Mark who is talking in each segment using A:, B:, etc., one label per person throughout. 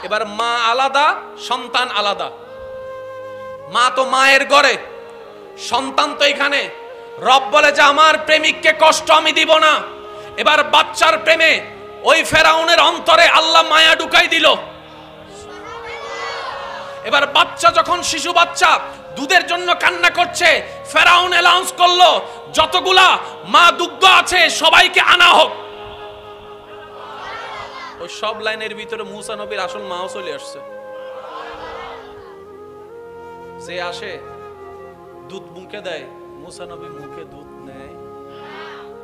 A: এবার মা আলাদা, সন্তান আলাদা। মা তো মায়ের ঘরে, সন্তান তো এখানে। রব বলে যে আমার প্রেমিককে কষ্ট আমি দিব না। এবার বাচ্চার প্রেমে ওই ফেরাউনের অন্তরে আল্লাহ মায়া ঢুকাই দিল। এবার বাচ্চা যখন শিশু বাচ্চা দুধের জন্য কান্না করছে, ফেরাউন অ্যানাউন্স করলো যতগুলা মা দুগ্ধ আছে সবাইকে আনা হোক। ওই সব লাইনের ভিতরে মুসা নবীর আসল মাও চলে আসছে। যে আসে দুধ মুখে দেয়, মুসা নবী মুখে দুধ নেয়।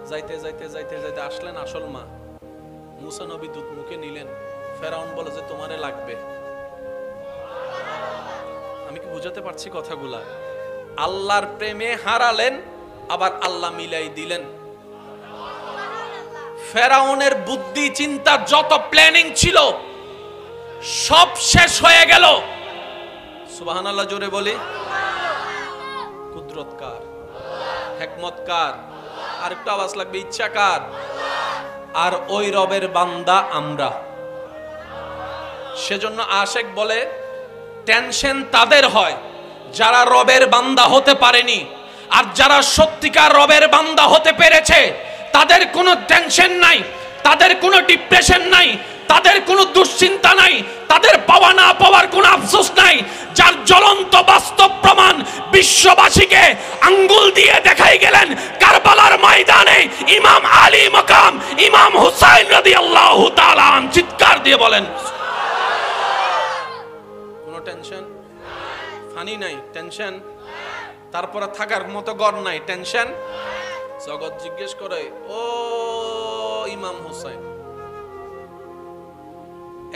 A: যাইতে যাইতে যাইতে যাইতে আসলেন আসল মা। মুসা নবী দুধ মুখে নিলেন। ফেরাউন বলে যে তোমারে লাগবে। আমি কি বুঝাতে পারছি কথাগুলা? আল্লাহর প্রেমে হারালেন, আবার আল্লাহ মিলাই দিলেন। ফেরাউনের বুদ্ধি চিন্তা যত প্ল্যানিং ছিল সব শেষ হয়ে গেল। সুবহানাল্লাহ জোরে বলি। কুদরত কার? হিকমত কার? আর একটু আওয়াজ লাগবে, ইচ্ছা কার? আর ওই রবের বান্দা আমরা। সেজন্য আশেক বলে টেনশন তাদের হয় যারা রবের বান্দা হতে পারেনি। আর যারা সত্যিকার রবের বান্দা হতে পেরেছে তাদের কোনো টেনশন নাই, তাদের কোনো ডিপ্রেশন নাই, তাদের কোনো দুশ্চিন্তা নাই, তাদের পাওয়া না পাওয়ার কোনো আফসোস নাই। যার জ্বলন্ত বাস্তব প্রমাণ বিশ্ববাসীকে আঙ্গুল দিয়ে দেখাই গেলেন কারবালার ময়দানে ইমাম আলী মাকাম ইমাম হুসাইন রাদিয়াল্লাহু তাআলা চিৎকার দিয়ে বলেন কোনো টেনশন ফানি নাই, টেনশন তারপরে থাকার মতো ঘর নাই, টেনশন। জগৎ জিজ্ঞেস করে ও ইমাম হুসাইন,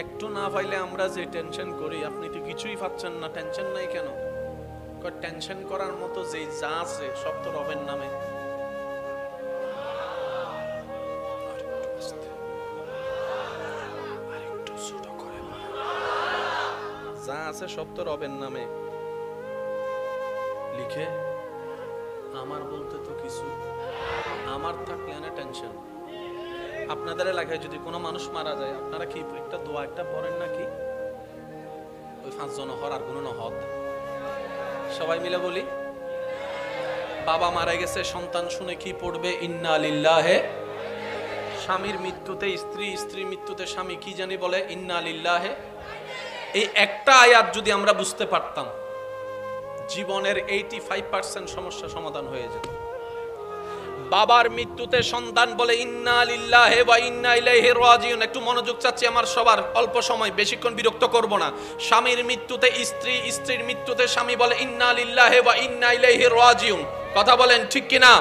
A: একটু না পাইলে আমরা যে টেনশন করি, আপনি তো কিছুই পাচ্ছেন না, টেনশন নাই কেন? টেনশন করার মতো যে যা আছে সব তো রবের নামে। যা আছে সব তো রবের নামে লিখে। আমার বলতে তো কিছু, আমার থাকলে না টেনশন। আপনাদের এলাকায় যদি কোনো মানুষ মারা যায় আপনারা কি একটা দোয়া একটা পড়েন নাকি? ওই 5 জন হর আর কোনো নহত সবাই মিলে বলি। বাবা মারা গেছে, সন্তান শুনে কি পড়বে? ইন্না লিল্লাহি। স্বামীর মৃত্যুতে স্ত্রী, স্ত্রীর মৃত্যুতে স্বামী কি জানি বলে? ইন্না লিল্লাহি। এই একটা আয়াত যদি আমরা বুঝতে পারতাম জীবনের 85% সমস্যা সমাধান হয়ে যেত। বাবার মৃত্যুতে সন্তান বলে ইন্না লিল্লাহি ওয়া ইন্না ইলাইহি রাজিউন। একটু মনোযোগ চাচ্ছি আমার সবার, অল্প সময়, বেশিক্ষণ বিরক্ত করব না। স্বামীর মৃত্যুতে স্ত্রী, স্ত্রীর মৃত্যুতে স্বামী বলে ইন্না লিল্লাহি ওয়া ইন্না ইলাইহি রাজিউন। কথা বলেন ঠিক কিনা?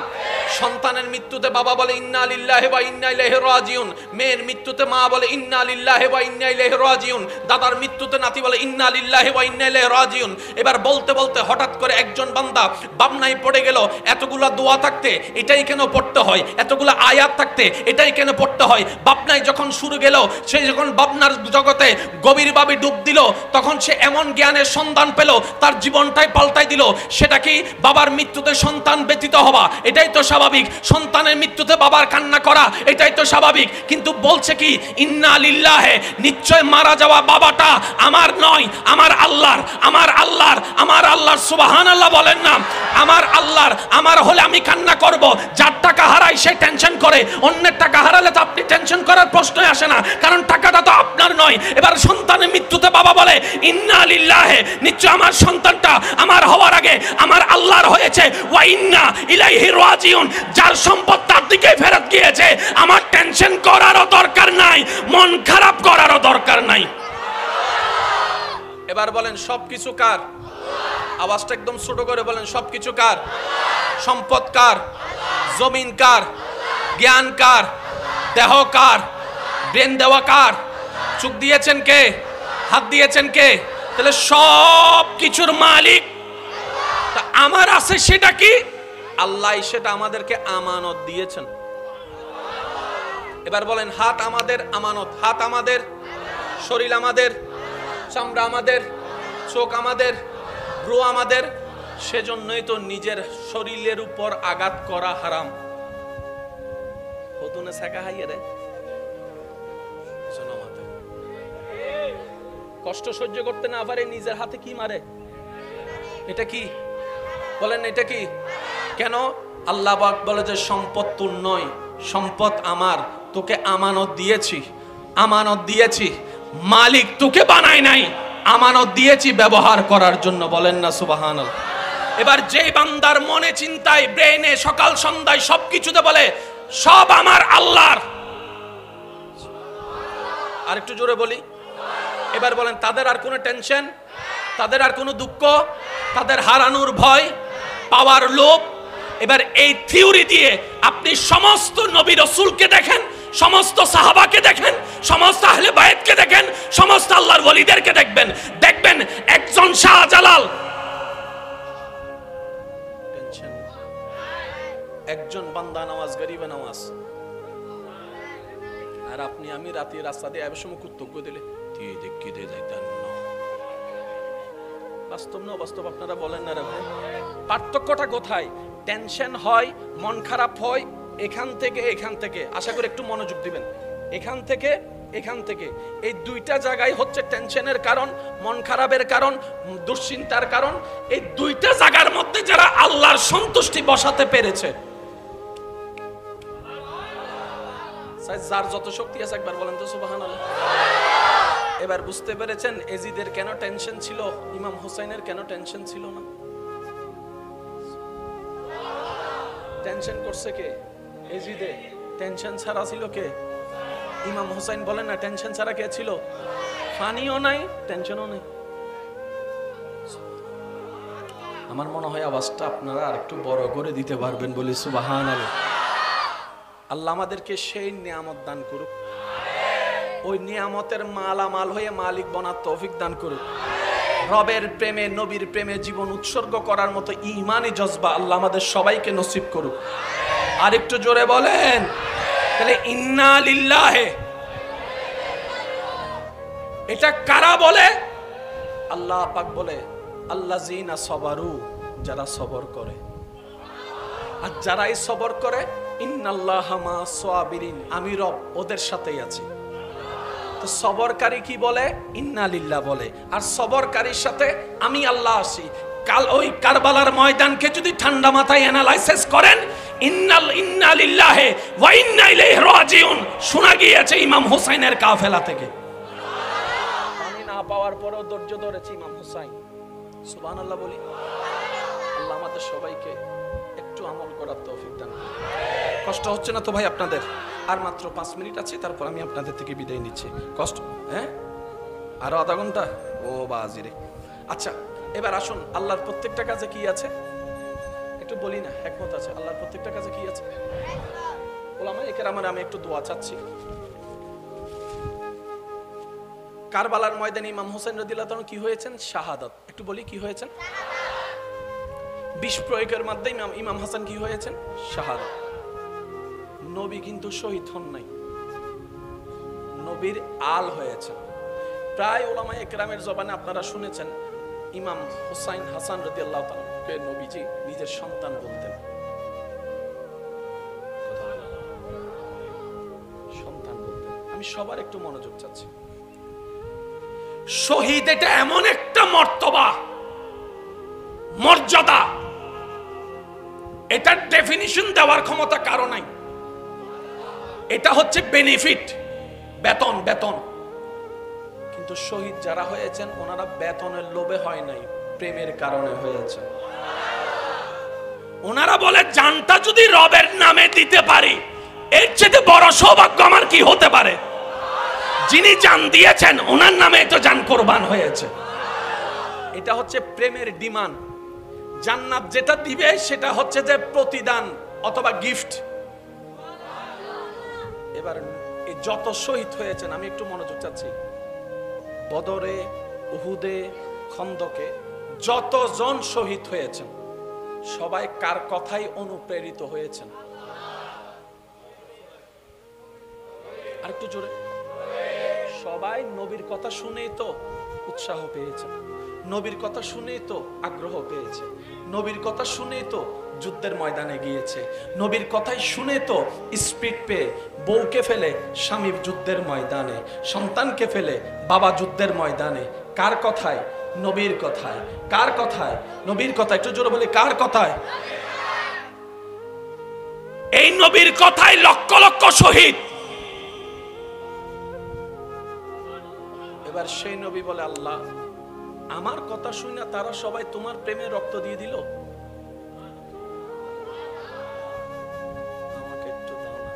A: সন্তানের মৃত্যুতে বাবা বলে ইন্না লিল্লাহি ওয়া ইন্না ইলাইহি রাজিউন। মেয়ের মৃত্যুতে মা বলে ইন্না লিল্লাহি ওয়া ইন্না ইলাইহি রাজিউন। দাদার মৃত্যুতে নাতি বলে ইন্না লিল্লাহি ওয়া ইন্না ইলাইহি রাজিউন। এবার বলতে বলতে হঠাৎ করে একজন বান্দা বাবনায় পড়ে গেল। এতগুলা দোয়া থাকতে এটাই কেন পড়তে হয়? এতগুলা আয়াত থাকতে এটাই কেন পড়তে হয়? বাবনায় যখন শুরু গেল, সে যখন বাবনার জগতে গভীরভাবে ডুব দিল, তখন সে এমন জ্ঞানের সন্ধান পেল, তার জীবনটাই পাল্টাই দিল। সেটা কি? বাবার মৃত্যুতে সন্তান ব্যতীত হওয়া, এটাই তো স্বাভাবিক। সন্তানের মৃত্যুতে বাবার কান্না করা, এটাই তো স্বাভাবিক। কিন্তু বলছে কি? ইন্না লিল্লাহি, নিশ্চয় মারা যাওয়া বাবাটা আমার নয়, আমার আল্লাহর। আমার আল্লাহর, আমার আল্লাহর। সুবহানাল্লাহ বলেন না? আমার আল্লাহর। আমার হলে আমি কান্না করব। যার টাকা হারাই সে টেনশন করে, অন্যের টাকা হারালে তো আপনি টেনশন করার প্রশ্নই আসে না, কারণ টাকাটা তো আপনার নয়। এবার সন্তানের মৃত্যুতে বাবা বলে ইন্না লিল্লাহি, নিশ্চয় আমার সন্তানটা আমার হওয়ার আগে আমার আল্লাহর হয়েছে। ওয়া ইন্না ইলাইহি রাজিউন, যার সম্পদ তার দিকে ফেরত গিয়েছে। আমার টেনশন করারও দরকার নাই, মন খারাপ করারও দরকার নাই। এবার বলেন সবকিছু কার? আওয়াজটা একদম ছোট করে বলেন সবকিছু কার? সম্পদ কার? জমিন কার? জ্ঞান কার? দেহ কার? ব্রেন দেওয়া কার? চোখ দিয়েছেন কে? হাত দিয়েছেন কে? তাহলে সব কিছুর মালিক আমার আছে। সেটা কি? আল্লাহ সেটা আমাদেরকে আমানত দিয়েছেন। এবার বলেন হাত আমাদের আমানত। হাত আমাদের, শরীর আমাদের, চামড়া আমাদের, চোখ আমাদের, ভ্রু আমাদের। সেজন্যই তো নিজের শরীরের উপর আঘাত করা হারাম। হতুনে শেখা হাইয়ে রে কষ্ট সহ্য করতে না পারে নিজের হাতে কি মারে? এটা কি বলেন? এটা কি? কেন? আল্লাহ পাক বলে যে সম্পদ তোর নয়, সম্পদ আমার, তোকে আমানত দিয়েছি, আমানত দিয়েছি, মালিক তোকে বানাই নাই, আমানত দিয়েছি ব্যবহার করার জন্য। বলেন না সুবহানাল্লাহ। এবার যেই বান্দার মনে চিন্তায় ব্রেনে সকাল সন্ধ্যায় সবকিছুতে বলে সব আমার আল্লাহর, আর একটু জোরে বলি, এবার বলেন তাদের আর কোনো টেনশন, তাদের আর কোনো দুঃখ, তাদের হারানোর ভয়, পাওয়ার লোভ। এবার এই থিওরি দিয়ে আপনি সমস্ত নবী রাসূলকে দেখেন, সমস্ত সাহাবাকে দেখেন, সমস্ত আহলে বায়াতকে দেখেন, সমস্ত আল্লাহর ওলিদেরকে দেখবেন, দেখবেন একজন শাহজালাল টেনশন, একজন বান্দা নামাজ গরিবে নামাজ, আর আপনি আমি রাতে রাস্তা দিয়ে আবার সময় কর্তব্য দিলে দিয়ে দেখি দিয়ে যাইতেন না। বাস্তব না বাস্তব আপনারা বলেন না রে ভাই? পার্থক্যটা কোথায়? টেনশন হয়, মন খারাপ হয় এখান থেকে এখান থেকে, আশা করি একটু মনোযোগ দিবেন, এখান থেকে এখান থেকে, এই দুইটা জায়গায় হচ্ছে টেনশনের কারণ, মন খারাপের কারণ, দুশ্চিন্তার কারণ। এই দুইটা জায়গার মধ্যে যারা আল্লাহর সন্তুষ্টি বসাতে পেরেছে, যার যত শক্তি আছে একবার বলেন তো সুবহানাল্লাহ। এবার বুঝতে পেরেছেন এজিদের কেন টেনশন ছিল, ইমাম হুসাইনের কেন টেনশন ছিল না? টেনশন করছে কে? এজিদে। টেনশন ছাড়া ছিল কে? ইমাম হুসাইন। বলেন না টেনশন ছাড়া কে ছিল? ফানিও নাই, টেনশনও নাই। আমার মনে হয় আওয়াজটা আপনারা আরেকটু বড় করে দিতে পারবেন বলি সুবহানাল্লাহ। আল্লাহ আমাদেরকে সেই নিয়ামত দান করুক, ওই নিয়ামতের মালামাল হয়ে মালিক বনার তৌফিক দান করুক। রবের প্রেমে, নবীর প্রেমে জীবন উৎসর্গ করার মতো ঈমানি জজবা আল্লাহ আমাদের সবাইকে নসিব করুক। আর একটু জোরে বলেন তাহলে ইন্না লিল্লাহি। এটা কারা বলে? আল্লাহ পাক বলে আল্লাযিনা সবারু, যারা সবর করে। আর যারাই সবর করে ইন্নাল্লাহা মা'আস সাবিরিন, আমি রব ওদের সাথেই আছি। তো সবরকারী কি বলে? ইন্না লিল্লাহ বলে। আর সবরকারীর সাথে আমি আল্লাহ আছি। কাল ওই কারবালার ময়দানকে যদি ঠান্ডা মাথায় অ্যানালাইসিস করেন, ইন্না লিল্লাহি ওয়া ইন্না ইলাইহি রাজিউন শোনা গিয়েছে ইমাম হুসাইনের কাফেলা থেকে। পানি না পাওয়ার পরেও ধৈর্য ধরেছে ইমাম হুসাইন। সুবহানাল্লাহ বলি। আল্লাহ আমাদের সবাইকে একটু আমল করার তৌফিক দান করুন। কষ্ট হচ্ছে না তো ভাই আপনাদের? আর মাত্র 5 মিনিট আছে, তারপর আমি আপনাদের থেকে বিদায় নিচ্ছি। কষ্ট? হ্যাঁ, আরো আধা ঘন্টা? ও বাজিরে। আচ্ছা এবার আসুন, আল্লাহর প্রত্যেকটা কাজে কি আছে একটু বলি না, একমত আছে? আল্লাহর প্রত্যেকটা কাজে কি আছে? ওলামায়ে কেরামের আমি একটু দোয়া চাচ্ছি। কারবালার ময়দানে ইমাম হোসেন রাদিয়াল্লাহু তাআলা কি হয়েছেন? শাহাদাত। একটু বলি কি হয়েছেন? বিষ প্রয়োগের মাধ্যমে ইমাম হাসান কি হয়েছেন? শাহাদাত। নবী কিন্তু শহীদ হন নাই, নবীর আল হয়েছে। প্রায় ওলামায়ে কেরামের জবানে আপনারা শুনেছেন ইমাম হুসাইন হাসান রাদিয়াল্লাহু তাআলাকে নবীজি নিজের সন্তান বলতেন। সন্তান বলতেন। আমি সবার একটু মনোযোগ চাচ্ছি। শহীদ এটা এমন একটা মর্তবা, মর্যাদা, এটার ডেফিনিশন দেওয়ার ক্ষমতা কারো নাই। এটা হচ্ছে বেনিফিট, বেতন বেতন। কিন্তু শহীদ যারা হয়েছেন ওনারা বেতনের লোভে হয় নাই, প্রেমের কারণে হয়েছে। ওনারা বলে জানটা যদি রবের নামে দিতে পারি এর চেয়ে বড় সৌভাগ্য আমার কি হতে পারে? যিনি জান দিয়েছেন ওনার নামে তো জান কোরবান হয়েছে। এটা হচ্ছে প্রেমের ডিমান্ড। জান্নাত যেটা দিবে সেটা হচ্ছে যে প্রতিদান অথবা গিফট। এবার এই যত শহীদ হয়েছেন আমি একটু মনোযোগ চাচ্ছি। বদরে, উহুদে, খন্দকে যতজন শহীদ হয়েছেন সবাই কার কথাই অনুপ্রেরিত হয়েছেন? আর একটু জোরে। সবাই নবীর কথা শুনেই তো উৎসাহ পেয়েছেন। নবীর কথা শুনেই তো আগ্রহ পেয়েছে, নবীর কথা শুনেই তো যুদ্ধের ময়দানে গিয়েছে, নবীর কথাই শুনে তো স্পিড পেয়ে বউকে ফেলে স্বামীর যুদ্ধের ময়দানে, সন্তানকে ফেলে বাবা যুদ্ধের ময়দানে। কার কথায়? নবীর কথায়। কার কথায়? নবীর কথায়। একটু জোরে বলি, কার কথায়? এই নবীর কথায় লক্ষ লক্ষ শহীদ। এবার সেই নবী বলে, আল্লাহ আমার কথা শুনে তারা সবাই তোমার প্রেমে রক্ত দিয়ে দিল, আমাকে একটু দাও না।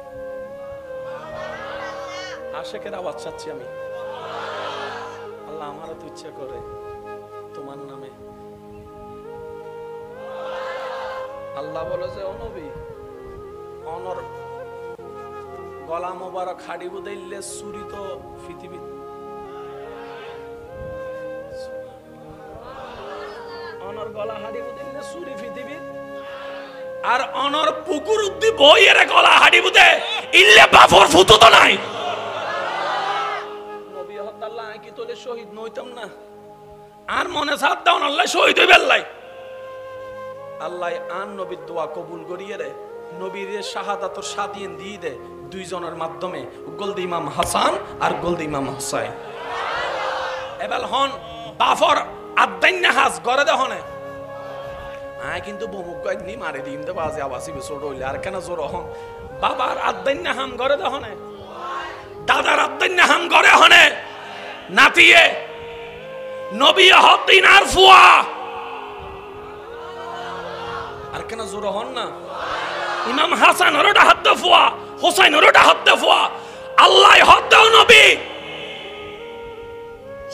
A: আশেকের আওয়াজ চাচ্ছি আমি, আল্লাহ আমারও তো ইচ্ছা করে তোমার নামে। আল্লাহ বলে যে, ও নবী, অনর গলা মোবারক হাড়ি বুদাইলে চুরি তো পৃথিবী, অনর গলা হাড়ি বুদাইলে চুরি পৃথিবী, আর অনর পুকুর উদ্দি বইয়ের গলা হাড়ি বুদে ইল্লে বাফর ফুতো তো নাই। নবী হদ্দাল্লাহ কি তোলে শহীদ নইতাম না, আর মনে সাথ দাও না, আল্লাহ শহীদ হইবে। আল্লাহ আন নবীর দোয়া কবুল করিয়ে রে, নবীর শাহাদাতর স্বাধীন দিয়ে দে দুইজনের মাধ্যমে, গোলদি ইমাম হাসান আর গোলদি ইমাম হুসাইন। এবার হন বাফর আদাইন্না হাস গরে দহনে আয় কিন্তু বমুক কয়েকনি মারে দিম দে বাজে আবাসি বেসর হইলে আর কেন জোর হন বাবার আদাইন্না হাম গরে দহনে, দাদার আদাইন্না হাম গরে হনে নাতিয়ে নবী হদ্দিন আর ফুয়া আর কেন জোর হন না। ইমাম হাসান ওরটা হাত ফুয়া, হুসাইন ওরটা হাত ফুয়া, আল্লাহ হাত দাও নবী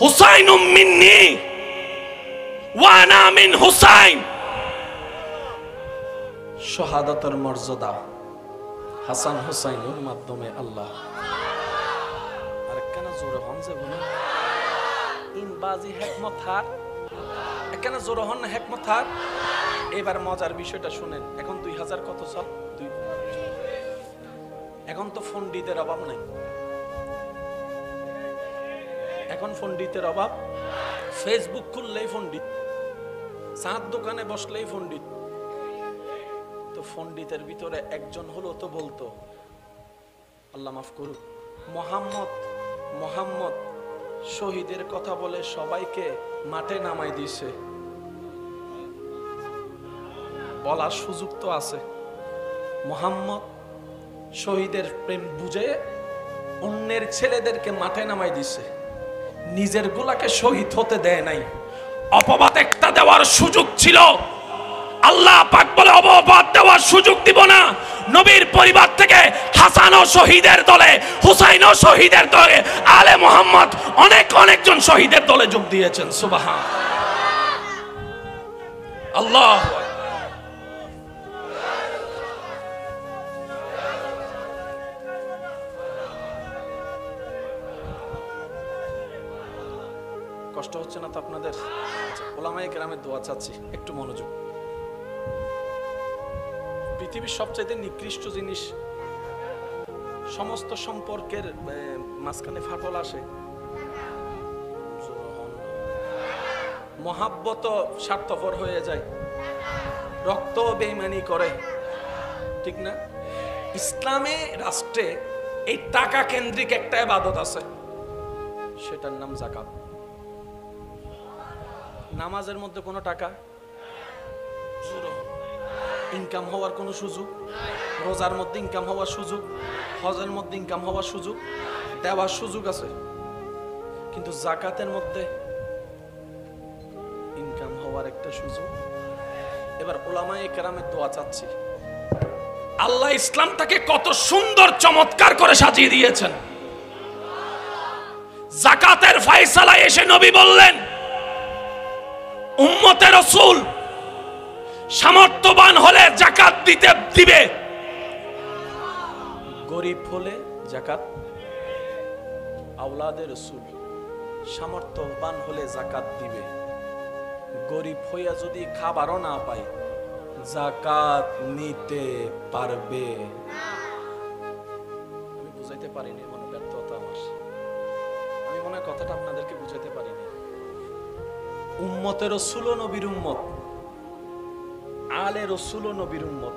A: হুসাইনুম মিন্নি ওয়া আনা মিন হুসাইন। শাহাদাতের মর্যাদা হাসান হুসাইনের মাধ্যমে আল্লাহ। আর কেন জোরে হন যে বলে ইন বাজি হিকমত হার, কেন জোরে হন না হিকমত হার। এবার মজার বিষয়টা শুনেন, এখন 2000 কত সাল, এখন তো পণ্ডিতের অভাব নাই, এখন পণ্ডিতের অভাব। ফেসবুক খুললেই পণ্ডিত, চাঁদ দোকানে বসলেই পণ্ডিত। তো পণ্ডিতের ভিতরে একজন হলো তো বলতো, আল্লাহ মাফ করুক, মোহাম্মদ শহীদের কথা বলে সবাইকে মাঠে নামাই দিছে। বলার সুযোগ তো আছে, মোহাম্মদ শহীদের প্রেম বুঝে অন্যের ছেলেদেরকে মাঠে নামাই দিছে, নিজের গুলাকে শহীদ হতে দেয় নাই। অপবাদ একটা দেওয়ার সুযোগ ছিল, আল্লাহ পাক বলে অপবাদ দেওয়ার সুযোগ দিব না। নবীর পরিবার থেকে হাসান ও শহীদের দলে, হুসাইন ও শহীদের দলে, আলে মোহাম্মদ অনেকজন শহীদের দলে যোগ দিয়েছেন। সুবহান আল্লাহ। কষ্ট হচ্ছে না তো আপনাদের? ওলামায়ে কেরামের দোয়া চাচ্ছি, একটু মনোযোগ। পৃথিবীর সবচাইতে নিকৃষ্ট জিনিস, সমস্ত সম্পর্কের মাঝখানে ফাটল আসে, মহাব্বত স্বার্থপর হয়ে যায়, রক্ত বেঈমানি করে, ঠিক না? ইসলামে রাষ্ট্রে এই টাকা কেন্দ্রিক একটা ইবাদত আছে, সেটার নাম যাকাত। নামাজের মধ্যে কোনো টাকা ইনকাম হওয়ার কোনো সুযোগ, রোজার মধ্যে ইনকাম হওয়ার সুযোগ, হজের মধ্যে ইনকাম হওয়ার সুযোগ, দেওয়ার সুযোগ আছে, কিন্তু যাকাতের মধ্যে ইনকাম হওয়ার একটা সুযোগ। এবার উলামায়ে কেরামের দোয়া চাচ্ছি, আল্লাহ ইসলামটাকে কত সুন্দর চমৎকার করে সাজিয়ে দিয়েছেন। যাকাতের ফয়সালায় এসে নবী বললেন, উম্মতে রাসূল সামর্থ্যবান হলে যাকাত দিবে, গরিব হলে যাকাত। আওলাদে রাসূল সামর্থ্যবান হলে যাকাত দিবে, গরিব হইয়া যদি খাবারও না পায় যাকাত নিতে পারবে। আমি বুঝাইতে পারিনি, মনে ব্যর্থতা আমার, আমি মনে হয় কথাটা আপনাদেরকে বুঝাইতে পারিনি। উম্মতে রসুল ও নবীর উম্মত, আলে রসুল ও নবীর উম্মত।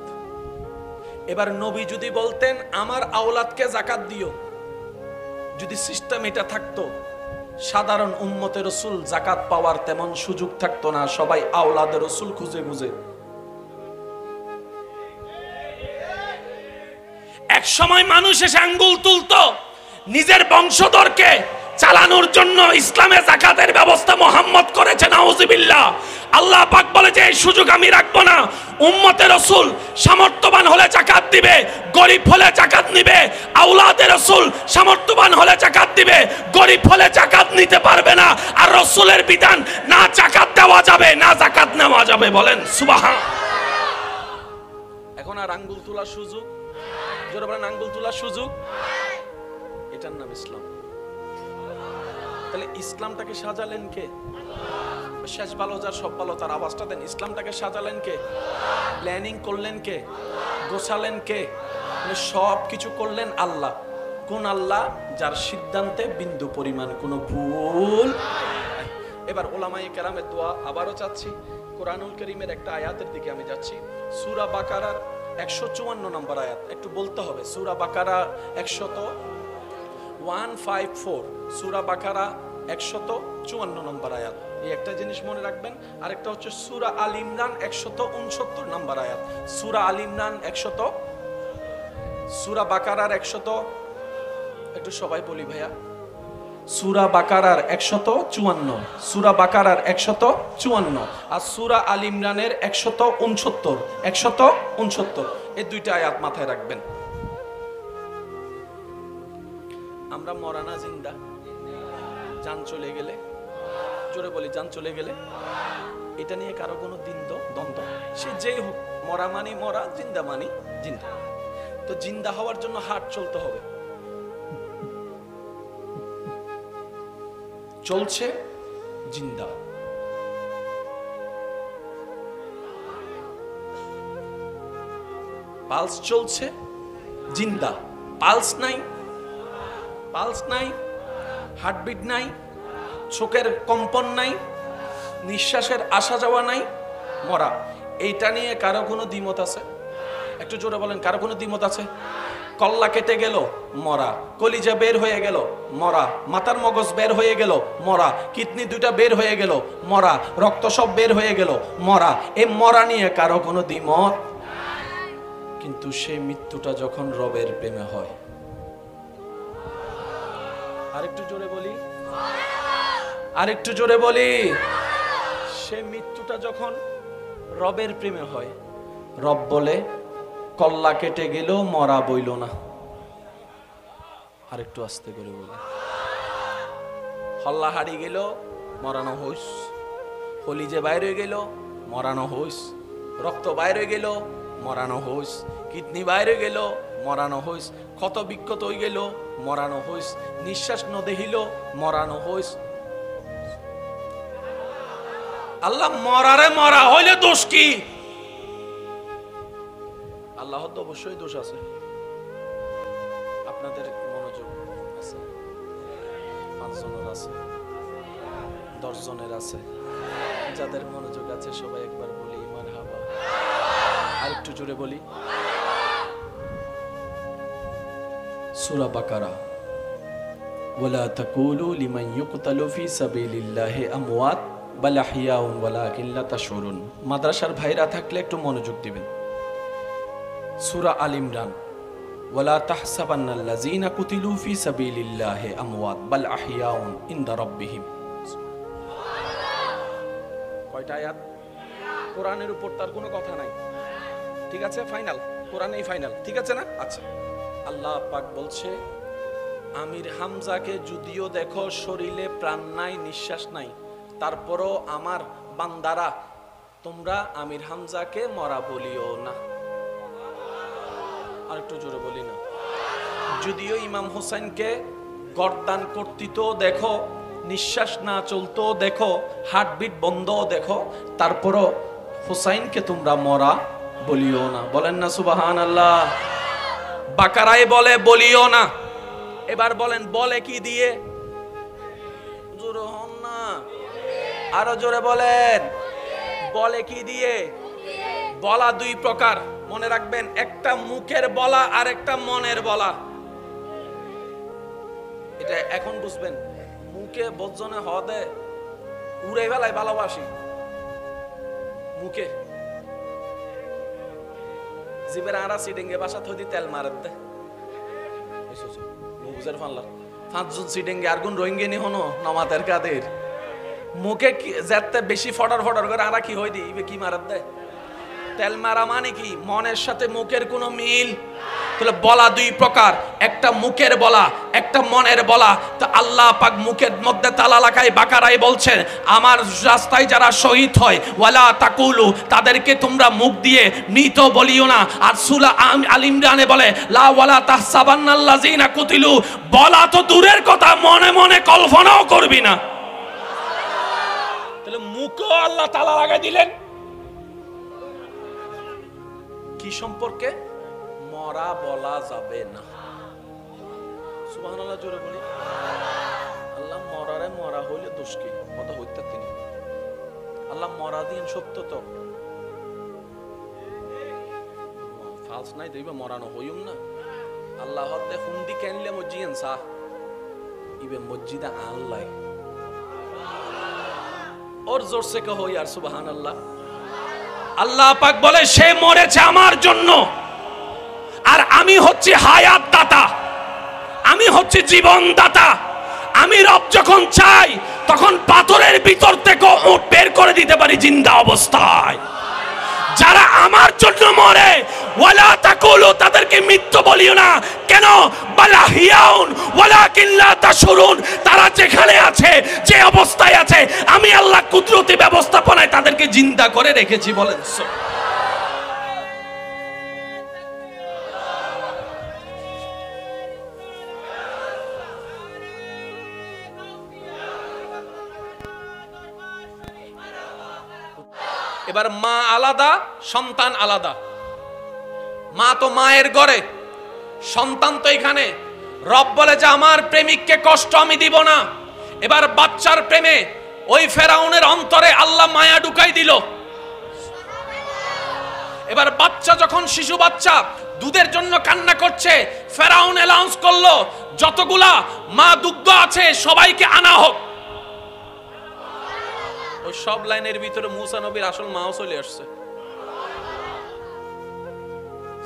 A: এবার নবী যদি বলতেন আমার আওলাদকে যাকাত দিও, যদি সিস্টেম এটা থাকতো, সাধারণ উম্মতে রসুল যাকাত পাওয়ার তেমন সুযোগ থাকতো না, সবাই আওলাদে রসুল খুঁজে খুঁজে। এক সময় মানুষ এসে আঙ্গুল তুলতো নিজের বংশধরকে চালানোর জন্য ইসলামে যাকাতের ব্যবস্থা মুহাম্মদ করেছে, নাউজুবিল্লাহ। আল্লাহ পাক বলে যে এই সুযোগ আমি রাখবো না। উম্মতে রাসূল সামর্থ্যবান হলে যাকাত দিবে, গরিব হলে যাকাত নিবে। আওলাদে রাসূল সামর্থ্যবান হলে যাকাত দিবে, গরিব হলে যাকাত নিতে পারবে না। আর রাসূলের বিধান, না যাকাত দেওয়া যাবে না যাকাত নেওয়া যাবে। বলেন সুবহানাল্লাহ। এখন আর আঙ্গুল তোলার সুযোগ, জোরে বলেন আঙ্গুল তোলার সুযোগ, এটার নাম ইসলাম। তাহলে ইসলামটাকে সাজালেন কে? শেষ ভালো যার সব ভালো তার আওয়াজটা দেন। ইসলামটাকে সাজালেন কে? প্ল্যানিং করলেন কে? গোছালেন কে? মানে সব কিছু করলেন আল্লাহ। কোন আল্লাহ? যার সিদ্ধান্তে বিন্দু পরিমাণ কোনো ভুল। এবার ওলামায়ে কেরামের দোয়া আবারও চাচ্ছি। কোরআনুল কারীমের একটা আয়াতের দিকে আমি যাচ্ছি, সূরা বাকারার 154 নম্বর আয়াত। একটু বলতে হবে, সূরা বাকারা 154, সূরা বাকারা 154 নম্বর আয়াত। এই একটা জিনিস মনে রাখবেন। আরেকটা হচ্ছে সূরা আল ইমরান 169 নম্বর আয়াত। সূরা আল ইমরান 100, সূরা বাকারার 100, একটু সবাই বলি ভাইয়া, সূরা বাকারার 154, সূরা বাকারার 154 আর সূরা আল ইমরানের 169। এই দুইটা আয়াত মাথায় রাখবেন। আমরা মরা না জিন্দা? জান চলে গেলে, জোরে বলি জান চলে গেলে, এটা নিয়ে কারো কোনো দ্বন্দ্ব? সে যেই হোক, মরা মানি মরা, জিন্দা মানি জিন্দা। তো জিন্দা হওয়ার জন্য হাট চলতে হবে। চলছে জিন্দা, পালস চলছে জিন্দা। পালস নাই, পালস নাই, হার্টবিট নাই, চোখের কম্পন নাই, নিঃশ্বাসের আসা যাওয়া নাই, মরা। এইটা নিয়ে কারো কোনো দ্বিমত আছে? একটু জোরে বলেন, কারো কোনো দ্বিমত আছে? কল্লা কেটে গেল, মরা। কলিজা বের হয়ে গেল, মরা। মাথার মগজ বের হয়ে গেল, মরা। কিডনি দুইটা বের হয়ে গেল, মরা। রক্ত সব বের হয়ে গেল, মরা। এই মরা নিয়ে কারো কোনো দ্বিমত। কিন্তু সেই মৃত্যুটা যখন রবের প্রেমে হয়, আরেকটু জোরে বলি, আরেকটু জোরে বলি, সে মৃত্যুটা যখন রবের প্রেমে হয়, রব বলে কল্লা কেটে গেল, মরা বইল না। আরেকটু আস্তে করে বলি, হল্লা হারিয়ে গেল, মরানো হইস। কলিজে বাইরে গেল, মরানো হইস। রক্ত বাইরে গেল, মরানো হইস। কিডনি বাইরে গেল, মরানো হইস। ক্ষত বিক্ষত হয়ে গেল, মরানো হইস। নিঃশ্বাস ন দেহিল, মরানো হইস। আল্লাহ মরারে মরা হইলে দোষ কি? আল্লাহর তো অবশ্যই দোষ আছে। আপনাদের মনোযোগ আছে? 5 জনের আছে, 10 জনের আছে। যাদের মনোযোগ আছে সবাই একবার বলি মারহাবা। আরেকটু জোরে বলি, সূরা বাকারা, ওয়ালা তাকুলু লিমান ইউকতালু ফি সাবিলিল্লাহি আমওয়াত বাল আহইয়াউন ওয়ালাকিন লা তাশউরুন। মাদ্রাসার ভাইরা থাকলে একটু মনোযোগ দিবেন। সূরা আল ইমরান, ওয়ালা তাহসাবান্নাল্লাযীনা কুতিলু ফি সাবিলিল্লাহি আমওয়াত বাল আহইয়াউন ইনদা রাব্বিহিম। কয়টা আয়াত? কোরআনের উপর তার কোনো কথা নাই, ঠিক আছে? ফাইনাল, কোরআনেই ফাইনাল, ঠিক আছে না? আচ্ছা, আল্লাহ পাক বলছে, আমির হামজাকে যদিও দেখো শরীরে প্রাণ নাই, নিঃশ্বাস নাই, তারপরও আমার বান্দারা তোমরা আমির হামজাকে মরা বলিও না। আর একটু জোরে বলি না। যদিও ইমাম হোসেনকে গর্দান কর্তৃত দেখো, নিঃশ্বাস না চলতো দেখো, হার্টবিট বন্ধ দেখো, তারপরও হোসাইনকে তোমরা মরা বলিও না। বলেন না সুবহানাল্লাহ। বাকারায় বলে বলিও না। এবার বলেন বলে কি দিয়ে? জোরে হন না। আরো জোরে বলেন। বলে কি দিয়ে? বলা দুই প্রকার, মনে রাখবেন, একটা মুখের বলা আর একটা মনের বলা। এটা এখন বুঝবেন। মুখে বজ্জনে হদে উড়ে বেলায় ভালোবাসি, মুখে জিবের আড়া সিডিংয়ে বাসা থদি তেল মারে দে বুঝের ফানলার পাঁচজন সিডিংয়ে আর গুণ রোহিঙ্গে নি হনো নমাতের কাদের মুখে যেতে বেশি ফটার ফটার করে আড়া কি হই দি কি মারাত দেয়? তেল মারা মানে কি? মনের সাথে মুখের কোনো মিল। তাহলে বলা দুই প্রকার, একটা মুখের বলা, একটা মনের বলা। তো আল্লাহ পাক মুখের মধ্যে তালা লাগায় বাকারায় বলছেন, আমার রাস্তায় যারা শহীদ হয় ওয়ালা তাকুলু, তাদেরকে তোমরা মুখ দিয়ে মৃত বলিও না। আর সূরা আল ইমরানে বলে লা ওয়ালা তাহসাবান্নাল্লাযিনা কুতিলু, বলা তো দূরের কথা, মনে মনে কল্পনাও করবি না। তাহলে মুখও আল্লাহ তালা লাগাই দিলেন কি সম্পর্কে? মরা বলা যাবে না। সুবহানাল্লাহ জোরে বলি। আল্লাহ মরারে মরা হইলে দোষ কি? কথা হইতে তিনি আল্লাহ মরা দিন সত্য তো ফালস নাই দেইবা মরানো হইম না। আল্লাহ হতে হুন্দি কেনলে মজিয়েন সা ইবে মসজিদে আল্লাহ ওর জোর সে কহো ইয়ার সুবহানাল্লাহ। আল্লাহ পাক বলে সে মরেছে আমার জন্য, আর আমি হচ্ছি হায়াত দাতা, আমি হচ্ছি জীবন দাতা। আমি রব যখন চাই তখন পাথরের ভিতর থেকে উট বের করে দিতে পারি জিন্দা অবস্থায়। যারা আমার জন্য মরে ওয়ালা তাকুলু, তাদেরকে মৃত্যু বলিও না। কেন? বালা হিয়াউন ওয়ালাকিন লা তাশউরুন, তারা যেখানে আছে, যে অবস্থায় আছে, আমি আল্লাহ কুদরতি ব্যবস্থাপনায় তাদেরকে জিন্দা করে রেখেছি। বলেন এবার মা আলাদা, সন্তান আলাদা। মা তো মায়ের ঘরে, সন্তান তো এখানে। রব বলে যে আমার প্রেমিককে কষ্ট আমি দিব না। এবার বাচ্চার প্রেমে ওই ফেরাউনের অন্তরে আল্লাহ মায়া ঢুকাই দিল। এবার বাচ্চা যখন শিশু বাচ্চা দুধের জন্য কান্না করছে, ফেরাউন অ্যানাউন্স করলো যতগুলা মা দুগ্ধ আছে সবাইকে আনা হোক। ওই সব লাইনের ভিতরে মুসা নবীর আসল মাও চলে আসছে।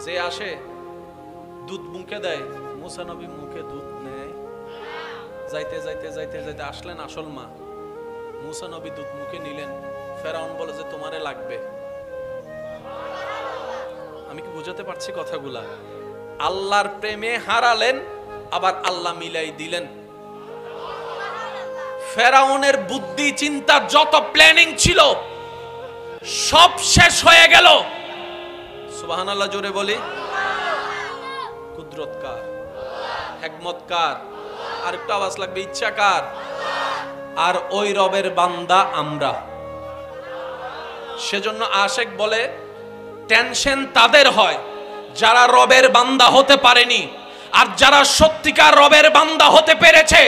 A: যে আসে দুধ মুখে দেয়, মুসা নবী মুখে দুধ নেয়। যাইতে যাইতে যাইতে যাইতে আসলেন আসল মা। মুসা নবী দুধ মুখে নিলেন। ফেরাউন বলে যে তোমারে লাগবে। আমি কি বুঝাতে পারছি কথাগুলা? আল্লাহর প্রেমে হারালেন, আবার আল্লাহ মিলাই দিলেন। ফেরাউনের বুদ্ধি চিন্তা যত প্ল্যানিং ছিল সব শেষ হয়ে গেল। সুবহানাল্লাহ জোরে বলি। কুদরত কার? হিকমত কার? আর একটু আওয়াজ লাগবে, ইচ্ছা কার? আর ওই রবের বান্দা আমরা। সেজন্য আশিক বলে টেনশন তাদের হয় যারা রবের বান্দা হতে পারেনি। আর যারা সত্যিকার রবের বান্দা হতে পেরেছে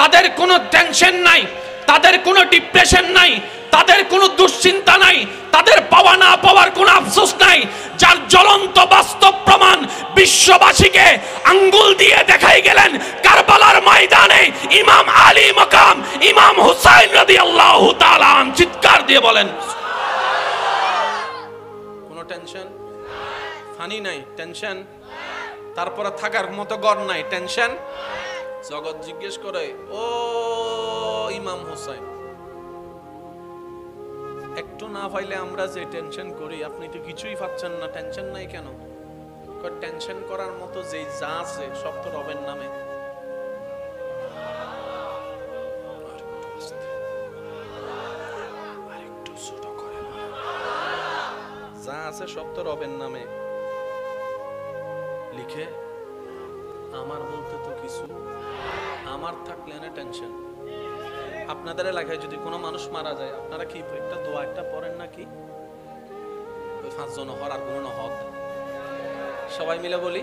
A: তাদের কোনো টেনশন নাই, তাদের কোনো ডিপ্রেশন নাই, তাদের কোনো দুশ্চিন্তা নাই, তাদের পাওয়া না পাওয়ার কোনো আফসোস নাই। যার জ্বলন্ত বাস্তব প্রমাণ বিশ্ববাসীকে আঙ্গুল দিয়ে দেখাই গেলেন কারবালার ময়দানে ইমাম আলী মাকাম ইমাম হুসাইন রাদিয়াল্লাহু তাআলা চিৎকার দিয়ে বলেন কোনো টেনশন ফানি নাই, টেনশন তারপরে থাকার মতো ঘর নাই, টেনশন। জগৎ জিজ্ঞেস করে ও ইমাম হুসাইন একটু না পাইলে আমরা যে টেনশন করি, আপনি তো কিছুই পাচ্ছেন না, টেনশন নাই কেন? টেনশন করার মতো যে যা আছে সব তো রবের নামে। যা আছে সব তো রবের নামে লিখে। আমার বলতে তো কিছু, আমার থাকলে না টেনশন। আপনাদের এলাকায় যদি কোনো মানুষ মারা যায় আপনারা কি একটা দোয়া একটা পড়েন নাকি? ওই 5 জন হর আর কোনো হক সবাই মিলে বলি।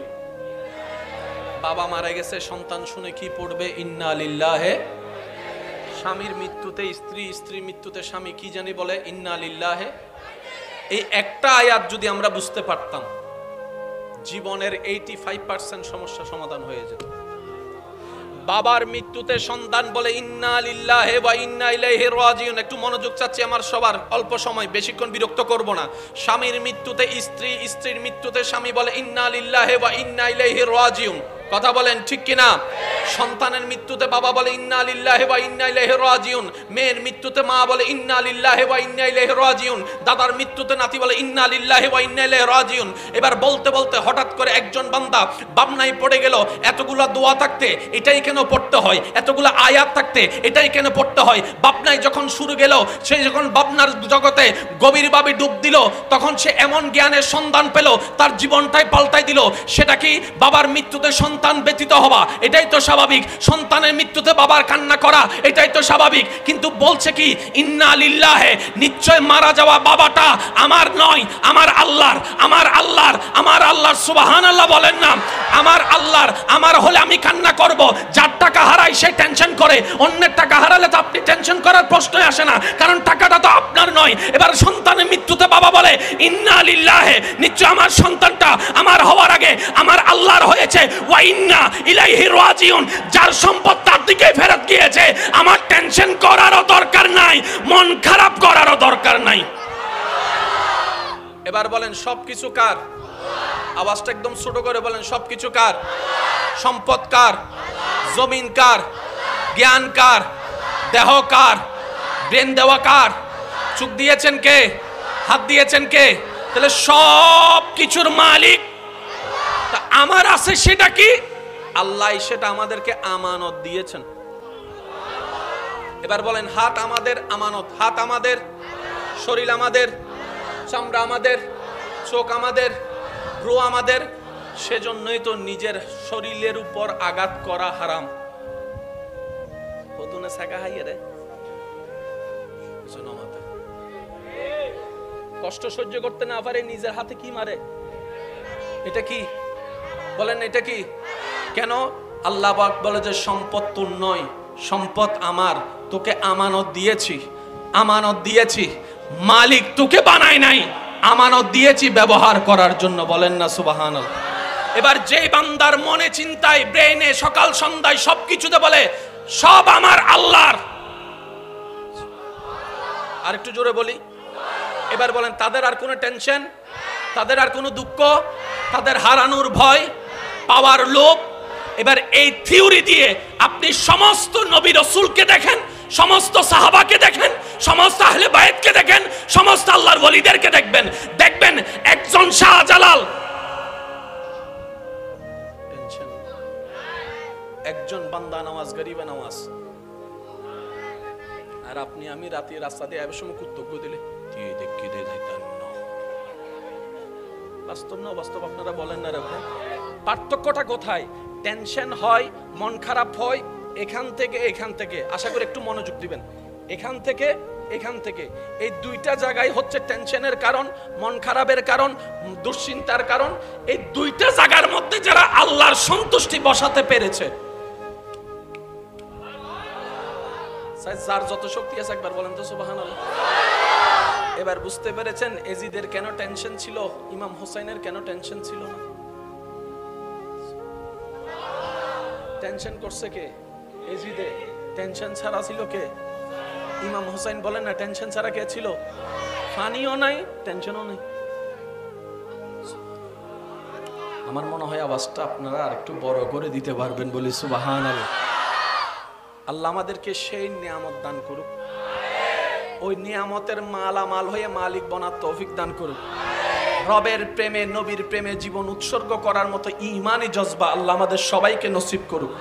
A: বাবা মারা গেছে, সন্তান শুনে কি পড়বে? ইন্না লিল্লাহি, স্বামীর মৃত্যুতে স্ত্রী, স্ত্রীর মৃত্যুতে স্বামী কি জানি বলে ইন্না লিল্লাহি। এই একটা আয়াত যদি আমরা বুঝতে পারতাম, জীবনের 85% সমস্যা সমাধান হয়ে যেত। বাবার মৃত্যুতে সন্তান বলে ইন্না লিল্লাহি ওয়া ইন্না ইলাইহি রাজিউন। একটু মনোযোগ চাচ্ছি আমার সবার, অল্প সময়, বেশিক্ষণ বিরক্ত করব না। স্বামীর মৃত্যুতে স্ত্রী, স্ত্রীর মৃত্যুতে স্বামী বলে ইন্না লিল্লাহি ওয়া ইন্না ইলাইহি রাজিউন। কথা বলেন ঠিক কিনা? সন্তানের মৃত্যুতে বাবা বলে ইন্না লিল্লাহি ওয়া ইন্না ইলাইহি রাজিউন। মেয়ের মৃত্যুতে মা বলে ইন্না লিল্লাহি ওয়া ইন্না ইলাইহি রাজিউন। দাদার মৃত্যুতে নাতি বলে ইন্না লিল্লাহি ওয়া ইন্না ইলাইহি রাজিউন। এবার বলতে বলতে হঠাৎ করে একজন বান্দা বাবনায় পড়ে গেল। এতগুলা দোয়া থাকতে এটাই কেন পড়তে হয়? এতগুলা আয়াত থাকতে এটাই কেন পড়তে হয়? বাবনায় যখন শুরু গেল, সে যখন বাবনার জগতে গভীরভাবে ডুব দিল, তখন সে এমন জ্ঞানের সন্ধান পেল, তার জীবনটাই পাল্টাই দিল। সেটা কি? বাবার মৃত্যুতে সন্তান ব্যতীত হওয়া, এটাই তো স্বাভাবিক। সন্তানের মৃত্যুতে বাবার কান্না করা, এটাই তো স্বাভাবিক। কিন্তু বলছে কি ইন্না লিল্লাহি, নিশ্চয় মারা যাওয়া বাবাটা আমার নয়, আমার আল্লাহর। আমার আল্লাহর, আমার আল্লাহর। সুবহানাল্লাহ বলেন না? আমার আল্লাহর। আমার হলে আমি কান্না করব। যার টাকা হারায় সে টেনশন করে, অন্যের টাকা হারালে তো আপনি টেনশন করার প্রশ্নই আসে না, কারণ টাকাটা তো আপনার নয়। এবার সন্তানের মৃত্যুতে বাবা বলে ইন্না লিল্লাহি, নিশ্চয় আমার সন্তানটা আমার হওয়ার আগে আমার আল্লাহর হয়েছে। ওয়া ইন্না ইলাইহি রাজিউন, যার সম্পদ তার দিকে ফেরত গিয়েছে। আমার টেনশন করারও দরকার নাই, মন খারাপ করারও দরকার নাই। এবার বলেন সবকিছু কার? আওয়াজটা একদম ছোট করে বলেন, সবকিছু কার? সম্পদ কার? জমিন কার? জ্ঞান কার? দেহ কার? ব্রেন দেওয়া কার? চোখ দিয়েছেন কে? হাত দিয়েছেন কে? তাহলে সব কিছুর মালিক তা আমার আছে, সেটা কি? আল্লাহ সেটা আমাদেরকে আমানত দিয়েছেন। এবার বলেন হাত আমাদের আমানত, হাত আমাদের, শরীর আমাদের, চামড়া আমাদের, চোখ আমাদের, ভ্রু আমাদের। সেজন্যই তো নিজের শরীরের উপর আঘাত করা হারাম। হতুনে ছাকা হাইয়ে রে কষ্ট সহ্য করতে না পারে নিজের হাতে কি মারে? এটা কি? বলেন এটা কি? কেন? আল্লাহ পাক বলে যে সম্পদ তোর নয়, সম্পদ আমার, তোকে আমানত দিয়েছি। আমানত দিয়েছি, মালিক তোকে বানায় নাই, আমানত দিয়েছি ব্যবহার করার জন্য। বলেন না সুবহানাল্লাহ? এবার যে বান্দার মনে চিন্তায় ব্রেইনে সকাল সন্ধ্যায় সবকিছুতে বলে সব আমার আল্লাহর, আর একটু জোরে বলি, এবার বলেন তাদের আর কোনো টেনশন, তাদের আর কোনো দুঃখ, তাদের হারানোর ভয়, পাওয়ার লোভ। এবার এই থিওরি দিয়ে আপনি সমস্ত নবী রাসূলকে দেখেন, সমস্ত সাহাবাকে দেখেন, সমস্ত আহলে বায়তকে দেখেন, সমস্ত আল্লাহর ওলিদেরকে দেখবেন, দেখবেন একজন শাহজালাল টেনশন, একজন বান্দা নামাজ, গরিবে নামাজ। আর আপনি আমি রাতে রাস্তা দিয়ে আবার সময় কর্তব্য দিলে দেখি দিয়ে যাইতেন না। বাস্তব না বাস্তব? আপনারা বলেন না রে ভাই, পার্থক্যটা কোথায়? টেনশন হয়, মন খারাপ হয় এখান থেকে এখান থেকে। আশা করি একটু মনোযোগ দিবেন। এখান থেকে এখান থেকে, এই দুইটা জায়গায় হচ্ছে টেনশনের কারণ, মন খারাপের কারণ, দুশ্চিন্তার কারণ। এই দুইটা জায়গার মধ্যে যারা আল্লাহর সন্তুষ্টি বসাতে পেরেছে, যার যত শক্তি আছে একবার বলেন তো সুবহানাল্লাহ। এবার বুঝতে পেরেছেন এজিদের কেন টেনশন ছিল, ইমাম হোসেনের কেন টেনশন ছিল না? টেনশন করছে কে? এজিদে। টেনশন ছাড়া ছিল কে? ইমাম হোসেন। বলেন না টেনশন ছাড়া কে ছিল? ফানিও নাই, টেনশনও নেই। আমার মনে হয় আওয়াজটা আপনারা আরেকটু বড় করে দিতে পারবেন বলি সুবহানাল্লাহ। আল্লাহ আমাদেরকে সেই নিয়ামত দান করুক, ওই নিয়ামতের মালামাল হয়ে মালিক বনার তৌফিক দান করুক। রবের প্রেমে, নবীর প্রেমে জীবন উৎসর্গ করার মতো ঈমানি জজবা আল্লাহ আমাদের সবাইকে নসিব করুক।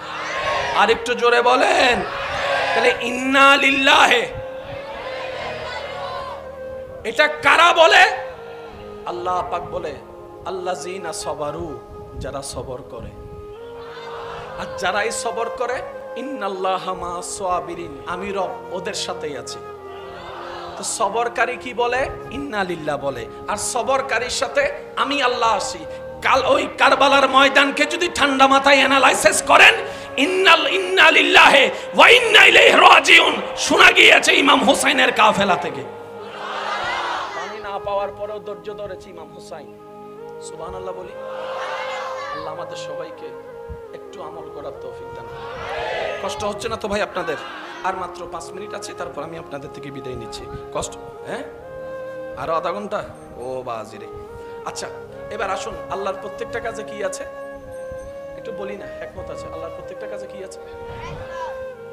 A: আর একটু জোরে বলেন তাহলে ইন্না লিল্লাহি। এটা কারা বলে? আল্লাহ পাক বলে আল্লাযিনা সবারু, যারা সবর করে। আর যারাই সবর করে ইন্নাল্লাহা মা'আস সাবিরিন, আমি রব ওদের সাথেই আছি। তো সবরকারী কি বলে? ইন্না লিল্লাহ বলে। আর সবরকারীর সাথে আমি আল্লাহ আছি।
B: কাল ওই কারবালার ময়দানকে যদি ঠান্ডা মাথায় অ্যানালাইসিস করেন, ইন্না লিল্লাহি ওয়া ইন্না ইলাইহি রাজিউন শোনা গিয়েছে ইমাম হুসাইনের কাফেলা থেকে।
A: পানি না পাওয়ার পরেও ধৈর্য ধরেছে ইমাম হুসাইন। সুবহানাল্লাহ বলি। আল্লাহ আমাদের সবাইকে একটু আমল করার তৌফিক দান করুন। কষ্ট হচ্ছে না তো ভাই আপনাদের? আর মাত্র 5 মিনিট আছে, তারপর আমি আপনাদের থেকে বিদায় নিচ্ছি। কষ্ট, হ্যাঁ আরো আধা ঘন্টা? ও বাজিরে। আচ্ছা এবার আসুন, আল্লাহর প্রত্যেকটা কাজে কি আছে একটু বলি না, হিকমত আছে। আল্লাহর প্রত্যেকটা কাজে কি আছে?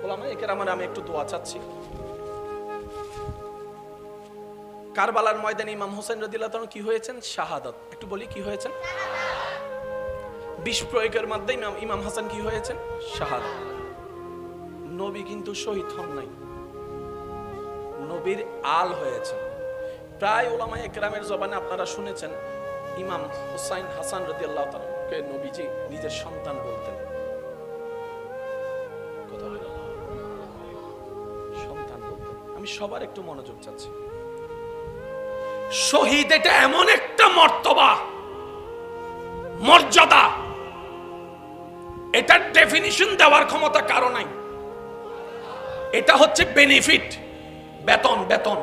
A: ওলামায়ে কেরামের আমি একটু দোয়া চাচ্ছি। কারবালার ময়দানে ইমাম হোসেন রাদিয়াল্লাহু তাআলা কি হয়েছেন? শাহাদাত। একটু বলি কি হয়েছেন? বিষ প্রয়োগের মাধ্যমে ইমাম হাসান কি হয়েছেন? শাহাদাত। নবী কিন্তু শহীদ হন নাই, নবীর আল হয়েছেন। প্রায় উলামায়ে কেরামের জবানে আপনারা শুনেছেন ইমাম হুসাইন হাসান রাদিয়াল্লাহু তাআলাকে নবীজি নিজের সন্তান বলতেন। কথা বলেন, সন্তান বলতেন। আমি সবার একটু মনোযোগ চাচ্ছি।
B: শহীদ এটা এমন একটা মর্তবা, মর্যাদা, এটার ডেফিনিশন দেওয়ার ক্ষমতা কারো নাই। এটা হচ্ছে বেনিফিট, বেতন। বেতন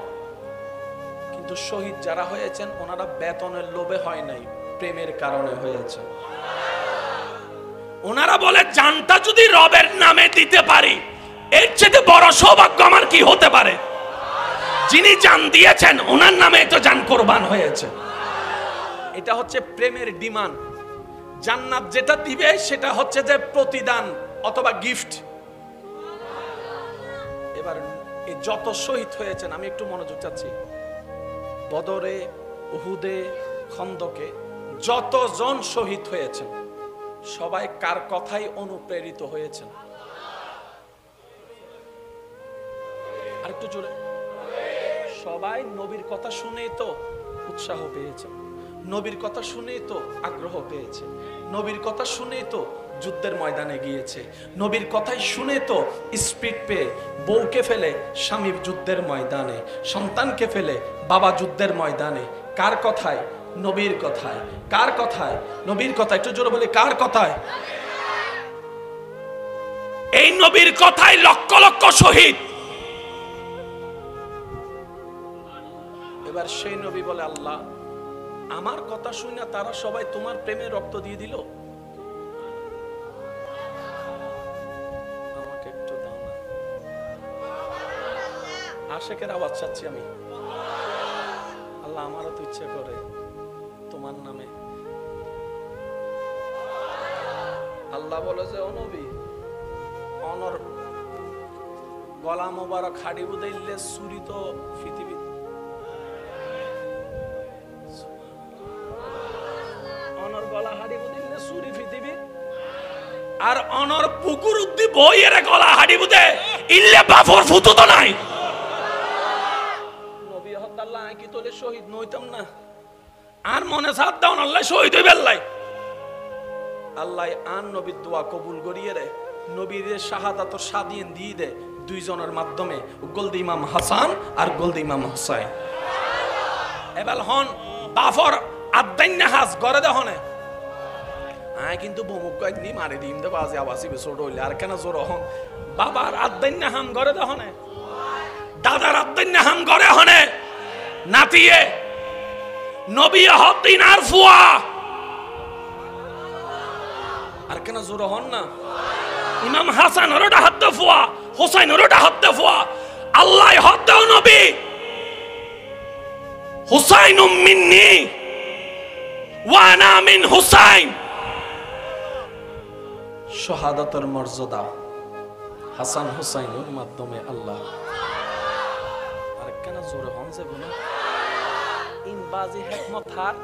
A: কিন্তু শহীদ যারা হয়েছেন ওনারা বেতনের লোভে হয় নাই, প্রেমের কারণে হয়েছে।
B: ওনারা বলে জানটা যদি রবের নামে দিতে পারি এর চেয়ে বড় সৌভাগ্য আমার কি হতে পারে। যিনি জান দিয়েছেন ওনার নামে তো জান কোরবান হয়েছে।
A: এটা হচ্ছে প্রেমের ডিমান্ড। জান্নাত যেটা দিবে সেটা হচ্ছে যে প্রতিদান অথবা গিফট। এবার এই যত শহীদ হয়েছেন আমি একটু মনোযোগ চাচ্ছি। বদরে, উহুদে, খন্দকে যতজন শহীদ হয়েছেন সবাই কার কথাই অনুপ্রেরিত হয়েছেন? আরেকটু জোরে। সবাই নবীর কথা শুনেই তো উৎসাহ পেয়েছে, নবীর কথা শুনেই তো আগ্রহ পেয়েছে, নবীর কথা শুনেই তো যুদ্ধের ময়দানে গিয়েছে, নবীর কথাই শুনে তো স্পিড পেয়ে বউকে ফেলে স্বামী যুদ্ধের ময়দানে, সন্তানকে ফেলে বাবা যুদ্ধের ময়দানে। কার কথায়? নবীর কথায়। কার কথায়? নবীর কথায়। একটু জোরে বলি, কার কথায়?
B: এই নবীর কথায় লক্ষ লক্ষ শহীদ।
A: এবার সেই নবী বলে, আল্লাহ আমার কথা শুনে তারা সবাই তোমার প্রেমে রক্ত দিয়ে দিল, আমাকে একটু দাও না। আশেকের আওয়াজ চাচ্ছি আমি। আল্লাহ আমারও তো ইচ্ছে করে তোমার নামে। আল্লাহ বলে যে ও নবী, অনর গলা মোবারক হাড়ি বুদাইলে চুরি তো পৃথিবী। অনর গলা হাড়ি বুদাইলে চুরি পৃথিবী,
B: আর অনর পুকুর উদ্দি বইয়ের গলা হাড়ি বুদে ইল্লে বাফর ফুতো তো নাই।
A: নবী হদ্দাল্লাহ কি তোলে শহীদ নইতাম না?
B: আর মনে সাথ দাও আল্লাহ শহীদ হইবেল্লাই।
A: আল্লাহ আন নবীর দোয়া কবুল করিয়ে রে, নবীর শাহাদাতর স্বাধীন দিয়ে দে দুইজনের মাধ্যমে, গোলদি ইমাম হাসান আর গোলদি ইমাম হুসাইন। এবার হন বাফর আদাইন্না হাজ গরে দহনে আয় কিন্তু বমুক কয়েকনি মারি দিম দে বাজে আবাসি বেসোড হইলে আর কেন জোর হন। বাবার আদাইন্না হাম গরে দহনে,
B: দাদার আদাইন্না হাম গরে হনে, নাতিয়ে নবী হদ্দিন আর ফুয়া
A: আর কেন জোর হন না।
B: ইমাম হাসান ওরটা হাত ফুয়া, হুসাইন ওরটা হাত ফুয়া। আল্লাহ হাত দাও নবী, হুসাইন মিন্নি ওয়া আনা মিন হুসাইন।
A: শাহাদাতের মর্যাদা হাসান হুসাইনের মাধ্যমে আল্লাহ। আর কেন জোরে হন যে গুনা ইন বাজি হিকমত হার,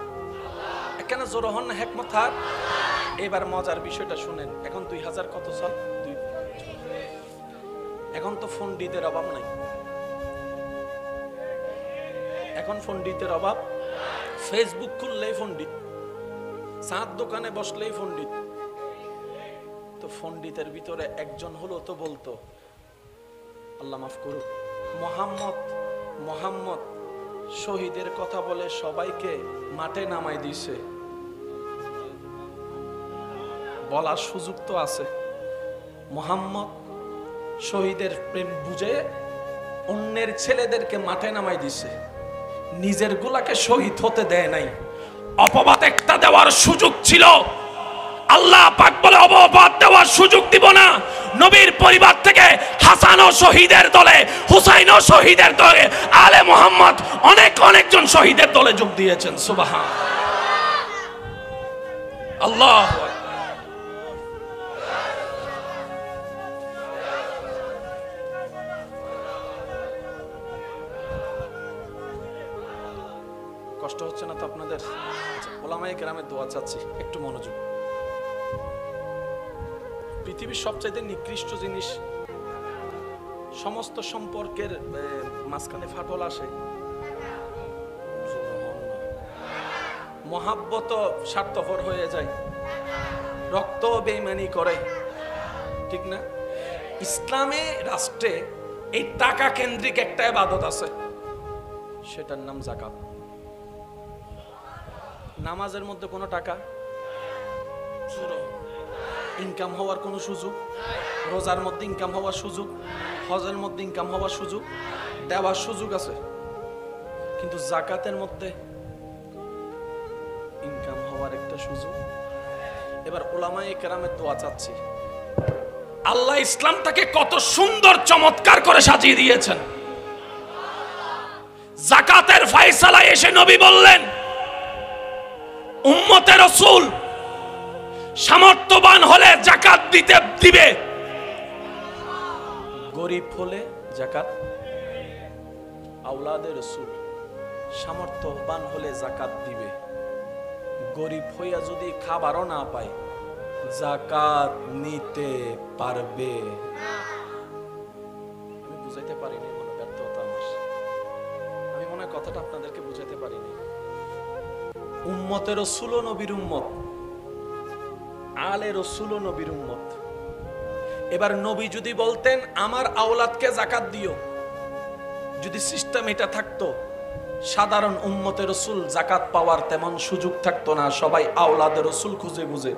A: কেন জোরে হন না হিকমত হার। এবার মজার বিষয়টা শুনেন। এখন 2000 কত সাল? এখন তো পণ্ডিতের অভাব নাই, এখন পণ্ডিতের অভাব। ফেসবুক খুললেই পণ্ডিত, চাঁদ দোকানে বসলেই পণ্ডিত। তো পণ্ডিতের ভিতরে একজন হলো তো বলতো, আল্লাহ মাফ করুক, মোহাম্মদ শহীদের কথা বলে সবাইকে মাঠে নামাই দিছে, বলার সুযোগ তো আছে। মুহাম্মদ শহীদের প্রেম বুঝে অন্যের ছেলেদেরকে মাঠে নামাই দিছে, নিজের গুলাকে শহীদ হতে দেয় নাই।
B: অপবাদ একটা দেওয়ার সুযোগ ছিল, আল্লাহ পাক বলে অপবাদ দেওয়ার সুযোগ দিব না। নবীর পরিবার থেকে হাসানও শহীদের দলে, হুসাইনও শহীদের দলে, আলে মুহাম্মদ অনেকজন শহীদের দলে যোগ দিয়েছেন। সুবহান আল্লাহ।
A: কষ্ট হচ্ছে না তো আপনাদের? ওলামায়ে কেরামের দোয়া চাচ্ছি, একটু মনোযোগ। পৃথিবীর সবচাইতে নিকৃষ্ট জিনিস, সমস্ত সম্পর্কের মাঝখানে ফাটল আসে, মহাব্বত স্বার্থপর হয়ে যায়, রক্ত বেঈমানি করে, ঠিক না? ইসলামে রাষ্ট্রে এই টাকা কেন্দ্রিক একটা ইবাদত আছে, সেটার নাম যাকাত। নামাজের মধ্যে কোনো টাকা ইনকাম হওয়ার কোনো সুযোগ, রোজার মধ্যে ইনকাম হওয়ার সুযোগ, হজের মধ্যে ইনকাম হওয়ার সুযোগ, দেওয়ার সুযোগ আছে, কিন্তু যাকাতের মধ্যে ইনকাম হওয়ার একটা সুযোগ। এবার উলামায়ে কেরামের দোয়া চাচ্ছি,
B: আল্লাহ ইসলামটাকে কত সুন্দর চমৎকার করে সাজিয়ে দিয়েছেন। যাকাতের ফয়সালা এসে নবী বললেন, উম্মতে রাসূল সামর্থ্যবান হলে যাকাত দিবে,
A: গরিব হলে যাকাত। আওলাদে রাসূল সামর্থ্যবান হলে যাকাত দিবে, গরিব হইয়া যদি খাবারও না পায় যাকাত নিতে পারবে। আমি বুঝাইতে পারিনি, মনে ব্যর্থতা আমার, আমি মনে হয় কথাটা আপনাদেরকে বুঝাইতে পারিনি। উম্মতে রাসূল ও নবীর উম্মত, আলে রাসূল ও নবীর উম্মত। এবার নবী যদি বলতেন আমার আওলাদকে যাকাত দিও, যদি সিস্টেম এটা থাকতো, সাধারণ উম্মতে রাসূল যাকাত পাওয়ার তেমন সুযোগ থাকতো না, সবাই আওলাদে রাসূল খুঁজে খুঁজে।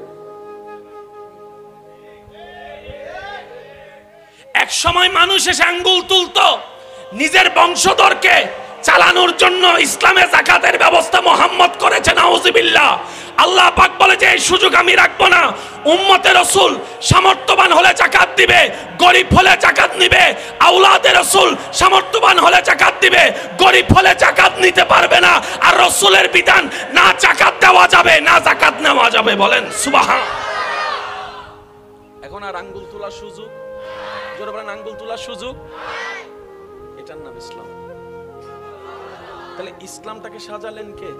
B: এক সময় মানুষ এসে আঙ্গুল তুলতো নিজের বংশধরকে চালানোর জন্য। ইসলামে যাকাতের ব্যবস্থা মুহাম্মদ করেছে, নাউযুবিল্লাহ। আল্লাহ পাক বলে যে এই সুযোগ আমি রাখবো না। উম্মতে রাসূল সামর্থ্যবান হলে যাকাত দিবে, গরিব হলে যাকাত নিবে। আওলাদে রাসূল সামর্থ্যবান হলে যাকাত দিবে, গরিব হলে যাকাত নিতে পারবে না। আর রাসূলের বিধান, না যাকাত দেওয়া যাবে না যাকাত নেওয়া যাবে। বলেন সুবহান।
A: এখন আর আঙ্গুল তোলার সুযোগ, জোরে বলেন আঙ্গুল তোলার সুযোগ, এটার নাম ইসলাম। তাহলে ইসলামটাকে সাজালেন কে?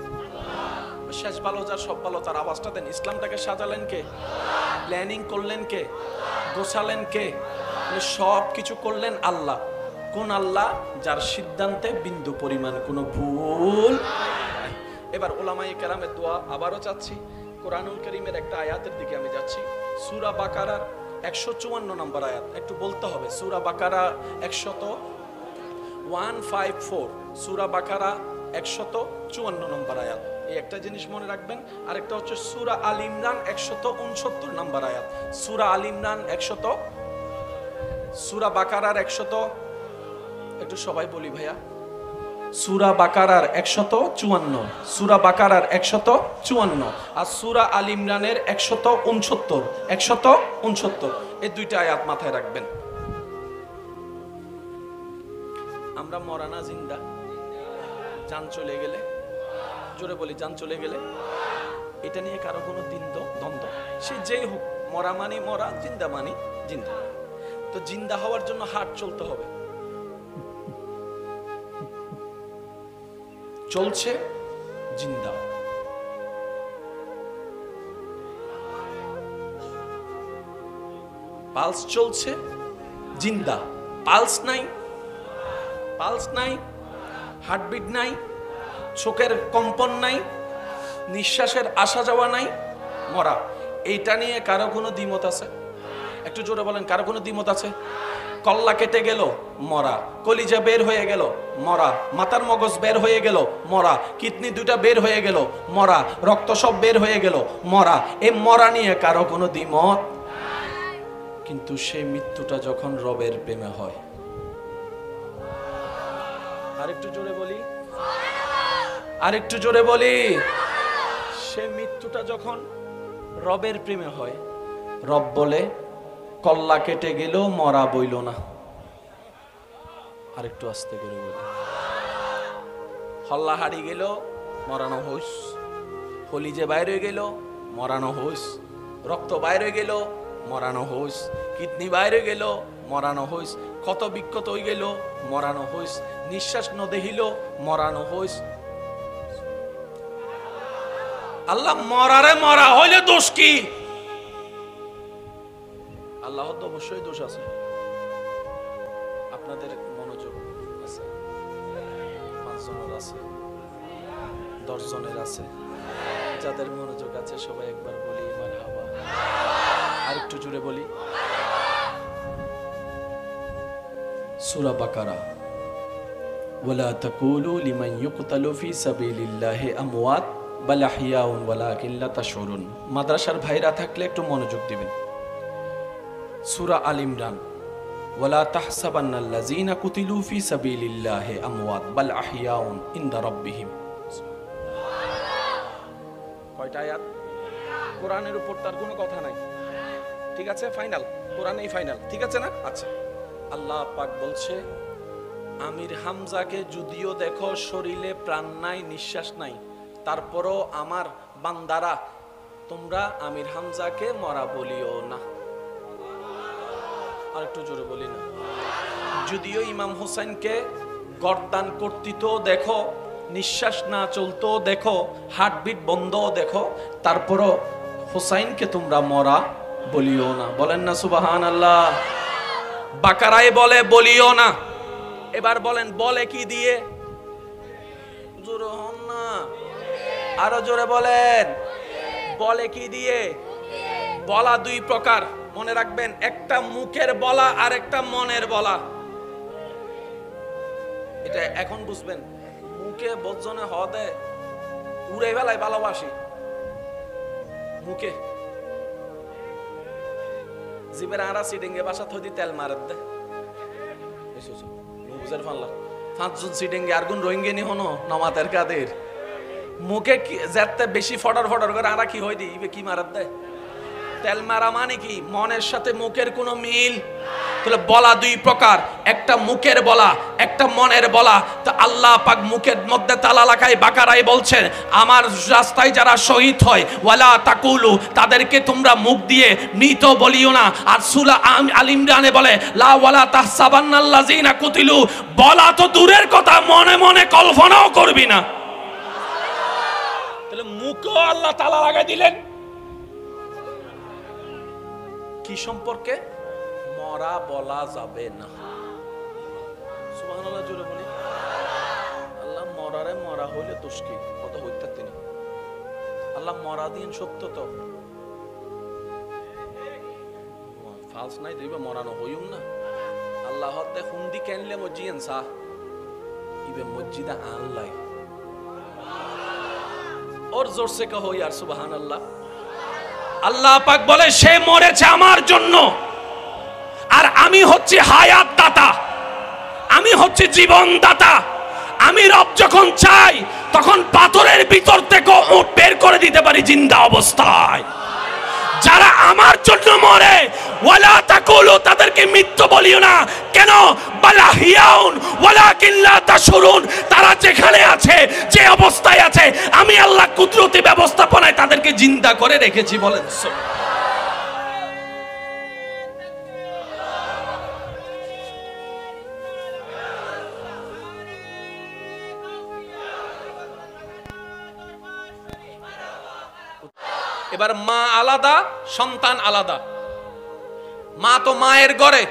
A: শেষ ভালো যার সব ভালো তার আওয়াজটা দেন। ইসলামটাকে সাজালেন কে? প্ল্যানিং করলেন কে? গোছালেন কে? সব কিছু করলেন আল্লাহ। কোন আল্লাহ? যার সিদ্ধান্তে বিন্দু পরিমাণ কোনো ভুল। এবার উলামায়ে কেরামের দোয়া আবারও চাচ্ছি। কোরআনুল কারীমের একটা আয়াতের দিকে আমি যাচ্ছি, সূরা বাকারার 154 নম্বর আয়াত। একটু বলতে হবে, সূরা বাকারা 154, সূরা বাকারা 154 নম্বর আয়াত। এই একটা জিনিস মনে রাখবেন। আরেকটা হচ্ছে সূরা আল ইমরান 169 নম্বর আয়াত। সূরা আল ইমরান 100, সূরা বাকারার 100, একটু সবাই বলি ভাইয়া, সূরা বাকারার 154, সূরা বাকারার 154 আর সূরা আল ইমরানের 169। এই দুইটা আয়াত মাথায় রাখবেন। আমরা মরা না জিন্দা? জান চলে গেলে, জোরে বলি জান চলে গেলে, এটা নিয়ে কারো কোনো দ্বন্দ্ব, সে যেই হোক, মরা মানি মরা, জিন্দা মানি জিন্দা। তো জিন্দা হওয়ার জন্য হার্ট চলতে হবে, চলছে জিন্দা। পালস চলছে জিন্দা, পালস নাই, পালস নাই, হার্টবিট নাই, চোখের কম্পন নাই, নিঃশ্বাসের আসা যাওয়া নাই, মরা। এইটা নিয়ে কারো কোনো দ্বিমত আছে? একটু জোরে বলেন, কারো কোনো দ্বিমত আছে? কল্লা কেটে গেল, মরা। কলিজা বের হয়ে গেল, মরা। মাথার মগজ বের হয়ে গেল, মরা। কিডনি দুইটা বের হয়ে গেল, মরা। রক্ত সব বের হয়ে গেল, মরা। এই মরা নিয়ে কারো কোনো দ্বিমত। কিন্তু সেই মৃত্যুটা যখন রবের প্রেমে হয়, আরেকটু জোরে বলি, আরেকটু জোরে বলি, সে মৃত্যুটা যখন রবের প্রেমে হয়, রব বলে কল্লা কেটে গেল, মরা বইল না। আরেকটু আস্তে করে বলি, হল্লা হারি গেল, মরানো হইস। কলিজা বাইরে গেল, মরানো হইস। রক্ত বাইরে গেল, মরানো হইস। কিডনি বাইরে গেল, মরানো হইস। ক্ষত বিক্ষত হয়ে গেল, মরানো হইস। নিঃশ্বাস ন দেহিল, মরানো হইস। আল্লাহ মরারে মরা হইলে দোষ কি? আল্লাহ তো অবশ্যই দোষ আছে। আপনাদের মনোযোগ আছে, 5 জনের আছে, 10 জনের আছে। যাদের মনোযোগ আছে সবাই একবার বলি মারহাবা। আর একটু জোরে বলি। সূরা বাকারা, ওয়ালা তাকুলু লিমান ইউকতালু ফি সাবিলিল্লাহি আমওয়াত বাল আহইয়াউন ওয়ালাকিন লা তাশউরুন। মাদ্রাসার ভাইরা থাকলে একটু মনোযোগ দিবেন। সূরা আল ইমরান, ওয়ালা তাহসাবান্নাল্লাযীনা কুতিলু ফি সাবিলিল্লাহি আমওয়াত বাল আহইয়াউন ইনদা রাব্বিহিম। কয়টা আয়াত? কোরআনের উপর তার কোনো কথা নাই, ঠিক আছে? ফাইনাল, কোরআনেই ফাইনাল, ঠিক আছে না? আচ্ছা, আল্লাহ পাক বলছে, আমির হামজাকে যদিও দেখো শরীরে প্রাণ নাই, নিঃশ্বাস নাই, তারপরও আমার বান্দারা তোমরা আমির হামজাকে মরা বলিও না। আর একটু জোরে বলি না। যদিও ইমাম হোসেনকে গর্দান কর্তৃত দেখো, নিঃশ্বাস না চলতো দেখো, হার্টবিট বন্ধ দেখো, তারপরও হোসাইনকে তোমরা মরা বলিও না। বলেন না সুবহানাল্লাহ। বাকারায় বলে বলিও না। এবার বলেন বলে কি দিয়ে? জোরে হন না, আরো জোরে বলেন, বলে কি দিয়ে? বলা 2 প্রকার, মনে রাখবেন। একটা মুখের বলা আর একটা মনের বলা। এটা এখন বুঝবেন। মুখে বজ্জনে হদে উড়ে বেলায় ভালোবাসি, মুখে জিবের আড়া সিডিংয়ে বাসা থই তেল মারে দে বুঝার ফানলা 5 জন সিডিংয়ে আর গুণ রোহিঙ্গে নি হনো নমাতের কাদের মুখে যেতে বেশি ফটার ফটার করে আড়া কি হই দি ইবে কি মারাত দেয়? তেল মারা মানে কি? মনের সাথে মুখের কোনো মিল। তাহলে বলা 2 প্রকার, একটা মুখের বলা, একটা মনের বলা। তো আল্লাহ পাক মুখের মধ্যে তালা লাগায় বাকারায় বলছেন, আমার রাস্তায় যারা শহীদ হয় ওয়ালা তাকুলু, তাদেরকে তোমরা মুখ দিয়ে মৃত বলিও না। আর সূরা আল ইমরানে বলে লা ওয়ালা তাহসাবান্নাল্লাযিনা কুতিলু, বলা তো দূরের কথা, মনে মনে কল্পনাও করবি না। তাহলে মুখও আল্লাহ তালা লাগাই দিলেন কি সম্পর্কে? মরা বলা যাবে না। সুবহানাল্লাহ জোরে বলি। আল্লাহ মরারে মরা হইলে দোষ কি? কত হইতা তিনি আল্লাহ মরা দিন সত্য তো ফালস নাই দিবে মরানো হইউম না। আল্লাহ হতে হুন্দি কেনলে মজিয়েন সা ইবে মসজিদা আনলাই और जोर से कहो यार सुबहान अल्लाह। আল্লাহ পাক বলে সে মরেছে আমার জন্য, আর আমি হচ্ছে হায়াত দাতা, আমি হচ্ছে জীবন দাতা। আমি রব যখন চাই তখন পাথরের ভিতর থেকে উট বের করে দিতে পারি জিন্দা অবস্থায়। যারা আমার জন্য মরে ওয়ালা তাকুলু, তাদেরকে মৃত্যু বলিও না। কেন? বালাহিয়াউন ওয়ালাকিন লা তাশউরুন, তারা যেখানে আছে, যে অবস্থায় আছে, আমি আল্লাহ কুদরতি ব্যবস্থাপনায় তাদেরকে জিন্দা করে রেখেছি। বলেন এবার মা আলাদা, সন্তান আলাদা। মা তো মায়ের ঘরে,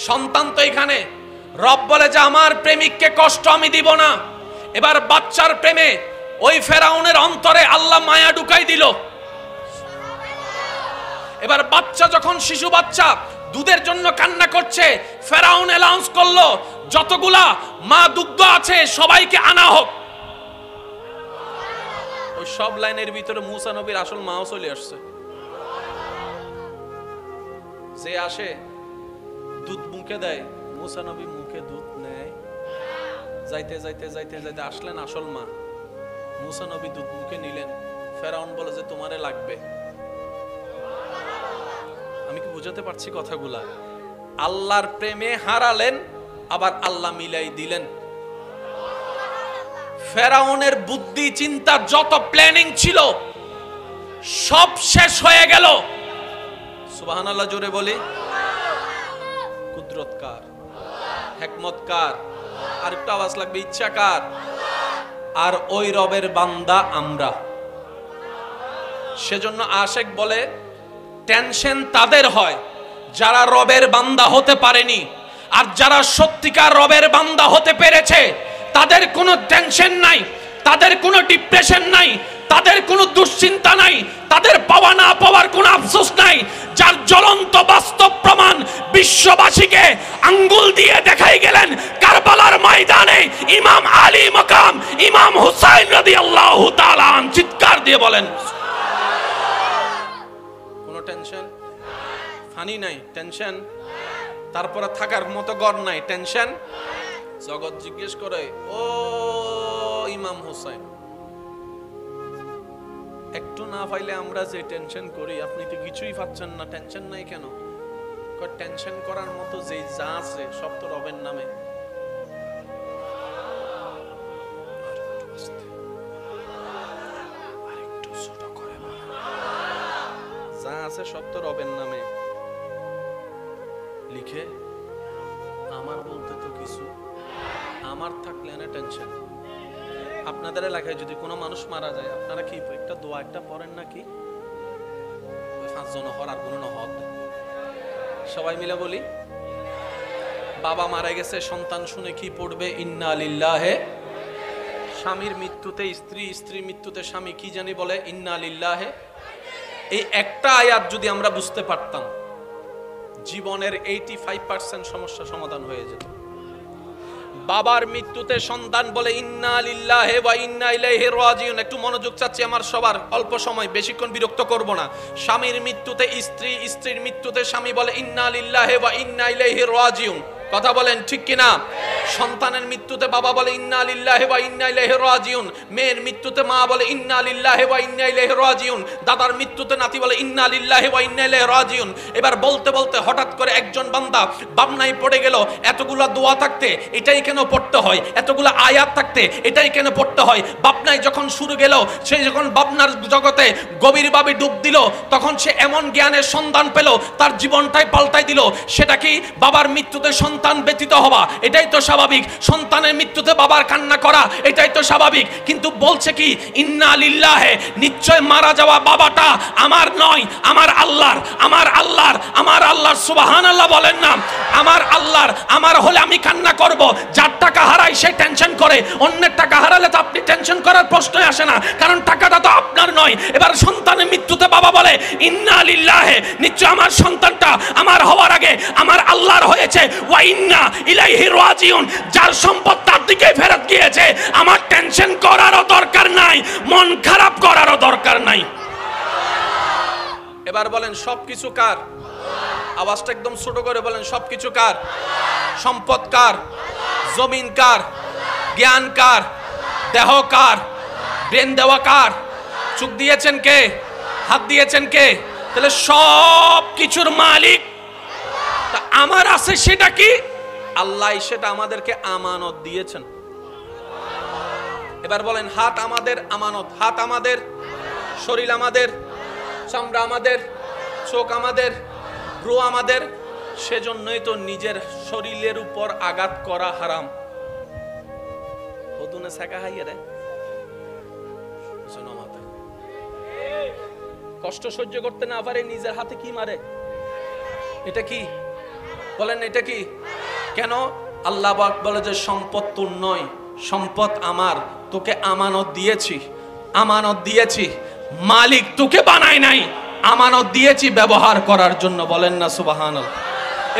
A: সন্তান তো এখানে। রব বলে যে আমার প্রেমিককে কষ্ট আমি দিব না। এবার বাচ্চার প্রেমে ওই ফেরাউনের অন্তরে আল্লাহ মায়া ঢুকাই দিল।
B: এবার বাচ্চা যখন শিশু বাচ্চা দুধের জন্য কান্না করছে, ফেরাউন অ্যানাউন্স করলো যতগুলা মা দুগ্ধ আছে সবাইকে আনা হোক।
A: ওই সব লাইনের ভিতরে মুসা নবীর আসল মাও চলে আসছে। যে আসে দুধ মুখে দেয়, মুসা নবী মুখে দুধ নেয়। যাইতে যাইতে যাইতে যাইতে আসলেন আসল মা। মুসা নবী দুধ মুখে নিলেন। ফেরাউন বলে যে তোমারে লাগবে। আমি কি বুঝাতে পারছি কথাগুলা? আল্লাহর প্রেমে হারালেন, আবার আল্লাহ মিলাই দিলেন।
B: ফেরাউনের বুদ্ধি চিন্তা যত প্ল্যানিং ছিল সব শেষ হয়ে গেল।
A: সুবহানাল্লাহ জোরে বলি। কুদরত কার? হিকমত কার? আর একটু আওয়াজ লাগবে, ইচ্ছা কার? আর ওই রবের বান্দা আমরা। সেজন্য আশেক বলে টেনশন তাদের হয় যারা রবের বান্দা হতে পারেনি, আর যারা সত্যিকার রবের বান্দা হতে পেরেছে তাদের কোনো টেনশন নাই, তাদের কোনো ডিপ্রেশন নাই, তাদের কোনো দুশ্চিন্তা নাই, তাদের পাওয়া না পাওয়ার কোনো আফসোস নাই। যার জ্বলন্ত বাস্তব প্রমাণ বিশ্ববাসীকে আঙ্গুল দিয়ে দেখাই গেলেন কারবালার ময়দানে ইমাম আলী মাকাম ইমাম হুসাইন রাদিয়াল্লাহু তাআলা চিৎকার দিয়ে বলেন কোনো টেনশন ফানি নাই, টেনশন তারপরে থাকার মতো ঘর নাই, টেনশন। জগৎ জিজ্ঞেস করে, ও ইমাম হুসাইন, একটু না পাইলে আমরা যে টেনশন করি, আপনি তো কিছুই পাচ্ছেন না, টেনশন নাই কেন? টেনশন করার মতো যে যা আছে সব তো রবের নামে। যা আছে সব তো রবের নামে লিখে। আমার বলতে তো কিছু, আমার থাকলে না টেনশন। আপনাদের এলাকায় যদি কোনো মানুষ মারা যায়, আপনারা কি একটা দোয়া একটা পড়েন নাকি? 5 জন হর আর কোনো নহদ সবাই মিলে বলি, বাবা মারা গেছে, সন্তান শুনে কি পড়বে? ইন্না লিল্লাহে। স্বামীর মৃত্যুতে স্ত্রী, স্ত্রীর মৃত্যুতে স্বামী কি জানি বলে? ইন্না লিল্লাহে। এই একটা আয়াত যদি আমরা বুঝতে পারতাম, জীবনের 85% সমস্যা সমাধান হয়ে যেত। বাবার মৃত্যুতে সন্তান বলে ইন্না লিল্লাহি ওয়া ইন্না ইলাইহি রাজিউন। একটু মনোযোগ চাচ্ছি আমার সবার, অল্প সময়, বেশিক্ষণ বিরক্ত করব না। স্বামীর মৃত্যুতে স্ত্রী, স্ত্রীর মৃত্যুতে স্বামী বলে ইন্না লিল্লাহি ওয়া ইন্না ইলাইহি রাজিউন। কথা বলেন ঠিক কিনা? সন্তানের মৃত্যুতে বাবা বলে ইন্না লিল্লাহি ওয়া ইন্না ইলাইহি রাজিউন। মেয়ের মৃত্যুতে মা বলে ইন্না লিল্লাহি ওয়া ইন্না ইলাইহি রাজিউন। দাদার মৃত্যুতে নাতি বলে ইন্না লিল্লাহি ওয়া ইন্না ইলাইহি রাজিউন। এবার বলতে বলতে হঠাৎ করে একজন বান্দা বামনায় পড়ে গেল। এতগুলা দোয়া থাকতে এটাই কেন পড়তে হয়? এতগুলা আয়াত থাকতে এটাই কেন পড়তে হয়? বামনায় যখন শুরু গেল, সে যখন বামনার জগতে গভীরভাবে ডুব দিল, তখন সে এমন জ্ঞানের সন্ধান পেল, তার জীবনটাই পাল্টাই দিল। সেটা কি? বাবার মৃত্যুতে সন্তান ব্যতীত হওয়া, এটাই তো স্বাভাবিক। সন্তানের মৃত্যুতে বাবার কান্না করা, এটাই তো স্বাভাবিক। কিন্তু বলছে কি? ইন্না লিল্লাহি, নিশ্চয় মারা যাওয়া বাবাটা আমার নয়, আমার আল্লাহর। আমার আল্লাহর, আমার আল্লাহর। সুবহানাল্লাহ বলেন না? আমার আল্লাহর। আমার হলে আমি কান্না করব। যার টাকা হারায় সে টেনশন করে, অন্যের টাকা হারালে তো আপনি টেনশন করার প্রশ্নই আসে না, কারণ টাকাটা তো আপনার নয়। এবার সন্তানের মৃত্যুতে বাবা বলে ইন্না লিল্লাহি, নিশ্চয় আমার সন্তানটা আমার হওয়ার আগে আমার আল্লাহর হয়েছে। ওয়া ইন্না ইলাইহি রাজিউন, যার সম্পদ তার দিকে ফেরত গিয়েছে। আমার টেনশন করারও দরকার নাই, মন খারাপ করারও দরকার নাই। এবার বলেন সবকিছু কার? আওয়াজটা একদম ছোট করে বলেন, সবকিছু কার? সম্পদ কার? জমিন কার? জ্ঞান কার? দেহ কার? ব্রেন দেওয়া কার? চোখ দিয়েছেন কে? হাত দিয়েছেন কে? তাহলে সব কিছুর মালিক তা আমার আছে, সেটা কি? আল্লাহ সেটা আমাদেরকে আমানত দিয়েছেন। এবার বলেন, হাত আমাদের আমানত, হাত আমাদের, শরীর আমাদের, চামড়া আমাদের, চোখ আমাদের, রু আমাদের। সেজন্যই তো নিজের শরীরের উপর আঘাত করা হারাম। হদুনে শেখা হাইয়ে রে, কষ্ট সহ্য করতে না পারে নিজের হাতে কি মারে? এটা কি? বলেন এটা কি? কেন? আল্লাহ পাক বলে যে সম্পদ তোর নয়, সম্পদ আমার, তোকে আমানত দিয়েছি, আমানত দিয়েছি। মালিক তোকে বানায় নাই,
B: আমানত দিয়েছি ব্যবহার করার জন্য। বলেন না সুবহানাল্লাহ।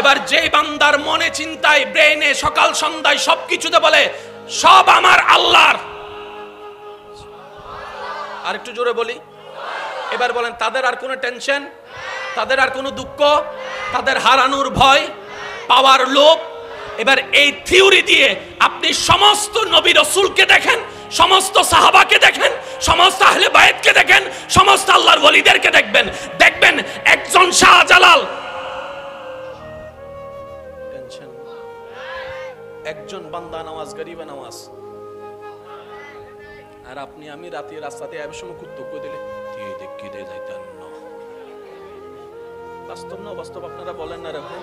B: এবার যেই বান্দার মনে চিন্তায় ব্রেনে সকাল সন্ধ্যায় সবকিছুতে বলে সব আমার আল্লাহর,
A: আর একটু জোরে বলি, এবার বলেন তাদের আর কোনো টেনশন, তাদের আর কোনো দুঃখ, তাদের হারানোর ভয়,
B: পাওয়ার লোভ। এবার এই থিওরি দিয়ে আপনি সমস্ত নবী রাসূলকে দেখেন, সমস্ত সাহাবাকে দেখেন, সমস্ত আহলে বায়াতকে দেখেন, সমস্ত আল্লাহর ওলিদেরকে দেখবেন, দেখবেন একজন শাহজালাল
A: টেনশন, একজন বান্দা নামাজ গরিবে নামাজ, আর আপনি আমি রাতে রাস্তাতে এবার সময় কুত্তক দিলে দিয়ে দেখি দে যাইতেন না। বাস্তব না বাস্তব আপনারা বলেন না রে ভাই,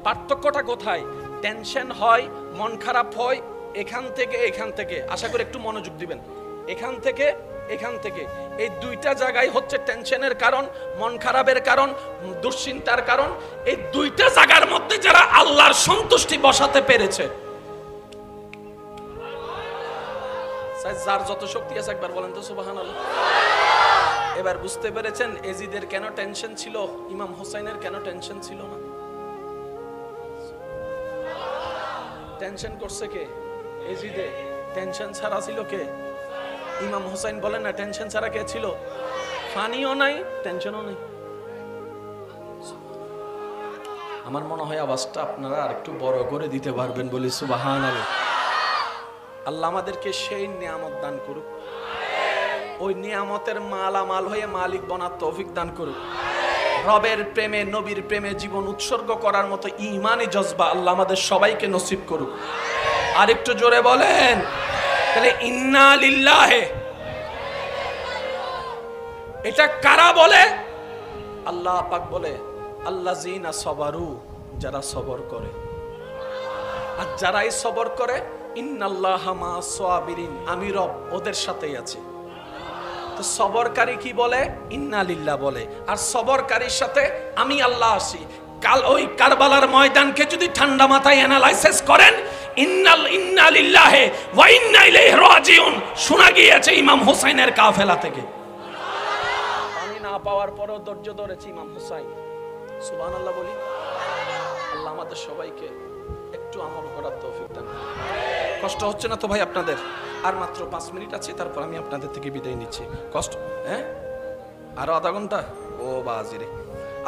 A: পার্থক্যটা কোথায়? টেনশন হয়, মন খারাপ হয় এখান থেকে এখান থেকে, আশা করি একটু মনোযোগ দিবেন, এখান থেকে এখান থেকে, এই দুইটা জায়গায় হচ্ছে টেনশনের কারণ, মন খারাপের কারণ, দুশ্চিন্তার কারণ।
B: এই দুইটা জায়গার মধ্যে যারা আল্লাহর সন্তুষ্টি বসাতে পেরেছে,
A: যার যত শক্তি আছে একবার বলেন তো সুবহানাল্লাহ। এবার বুঝতে পেরেছেন এজিদের কেন টেনশন ছিল, ইমাম হোসাইনের কেন টেনশন ছিল না? টেনশন করছে কে? এজিদে। টেনশন ছাড়া ছিল কে? ইমাম হোসাইন। বলেন না টেনশন ছাড়া কে ছিল? ফানিও নাই, টেনশনও নাই। আমার মনে হয় আওয়াজটা আপনারা আরেকটু বড় করে দিতে পারবেন বলি সুবহানাল্লাহ। আল্লাহ আমাদেরকে সেই নিয়ামত দান করুক, ওই নিয়ামতের মালামাল হয়ে মালিক বনার তৌফিক দান করুক। রবের প্রেমে, নবীর প্রেমে জীবন উৎসর্গ করার মতো ঈমানি জজবা আল্লাহ আমাদের সবাইকে নসিব করুক। আর একটু জোরে বলেন তাহলে ইন্না লিল্লাহি।
B: এটা কারা বলে?
A: আল্লাহ পাক বলে আল্লাযিনা সবারু, যারা সবর করে। আর যারাই সবর করে ইন্নাল্লাহা মা'আস সাবিরিন, আমি রব ওদের সাথেই আছি। তো সবরকারী কি বলে? ইন্না লিল্লাহ বলে। আর সবরকারীর সাথে আমি আল্লাহ আছি। কাল ওই কারবালার ময়দানকে যদি ঠান্ডা মাথায় অ্যানালাইসিস করেন, ইন্না লিল্লাহি ওয়া ইন্না ইলাইহি রাজিউন শোনা গিয়েছে ইমাম হোসাইনের কাফেলা থেকে। পানি না পাওয়ার পরেও ধৈর্য ধরেছে ইমাম হোসাইন। সুবহানাল্লাহ বলি। আল্লাহ আমাদের সবাইকে একটু আমল করার তৌফিক দান। কষ্ট হচ্ছে না তো ভাই আপনাদের? আর মাত্র 5 মিনিট আছে, তারপর আমি আপনাদের থেকে বিদায় নিচ্ছি। কষ্ট? হ্যাঁ, আরো আধা ঘন্টা? ও বাজিরে।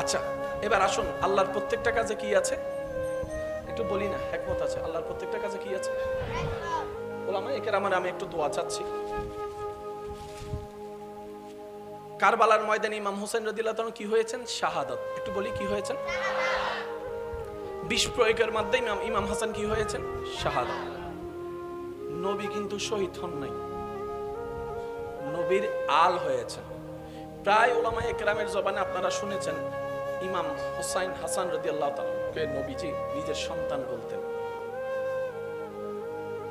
A: আচ্ছা এবার আসুন, আল্লাহর প্রত্যেকটা কাজে কি আছে একটু বলি না, একমত আছে? আল্লাহর প্রত্যেকটা কাজে কি আছে? ওলামায়ে কেরামের আমি একটু দোয়া চাচ্ছি। কারবালার ময়দানে ইমাম হোসেন রাদিয়াল্লাহু তাআলা কি হয়েছেন? শাহাদাত। একটু বলি কি হয়েছেন? বিষ প্রয়োগের মাধ্যমে ইমাম হাসান কি হয়েছেন? শাহাদাত। নবী কিন্তু শহীদ হন নাই, নবীর আল হয়েছেন। প্রায় উলামায়ে কেরামের জবানে আপনারা শুনেছেন ইমাম হুসাইন হাসান রাদিয়াল্লাহু তাআলা কে নবীজি নিজের সন্তান বলতেন।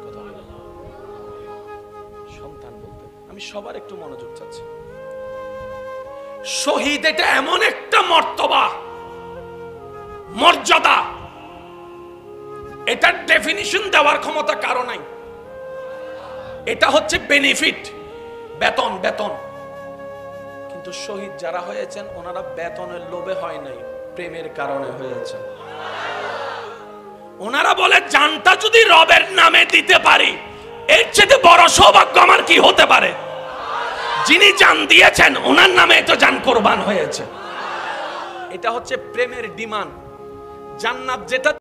A: কথা বলেন, সন্তান বলতেন। আমি সবার একটু মনোযোগ চাচ্ছি।
B: শহীদ এটা এমন একটা মর্তবা, মর্যাদা, এটার ডেফিনিশন দেওয়ার ক্ষমতা কারো নাই। এটা হচ্ছে বেনিফিট, বেতন বেতন।
A: কিন্তু শহীদ যারা হয়েছেন ওনারা বেতনের লোভে হয় নাই, প্রেমের কারণে হয়েছে।
B: ওনারা বলে জানটা যদি রবের নামে দিতে পারি এর চেয়ে বড় সৌভাগ্য আমার কি হতে পারে। যিনি জান দিয়েছেন ওনার নামে তো জান কোরবান হয়েছে।
A: এটা হচ্ছে প্রেমের ডিমান্ড। জান্নাত যেটা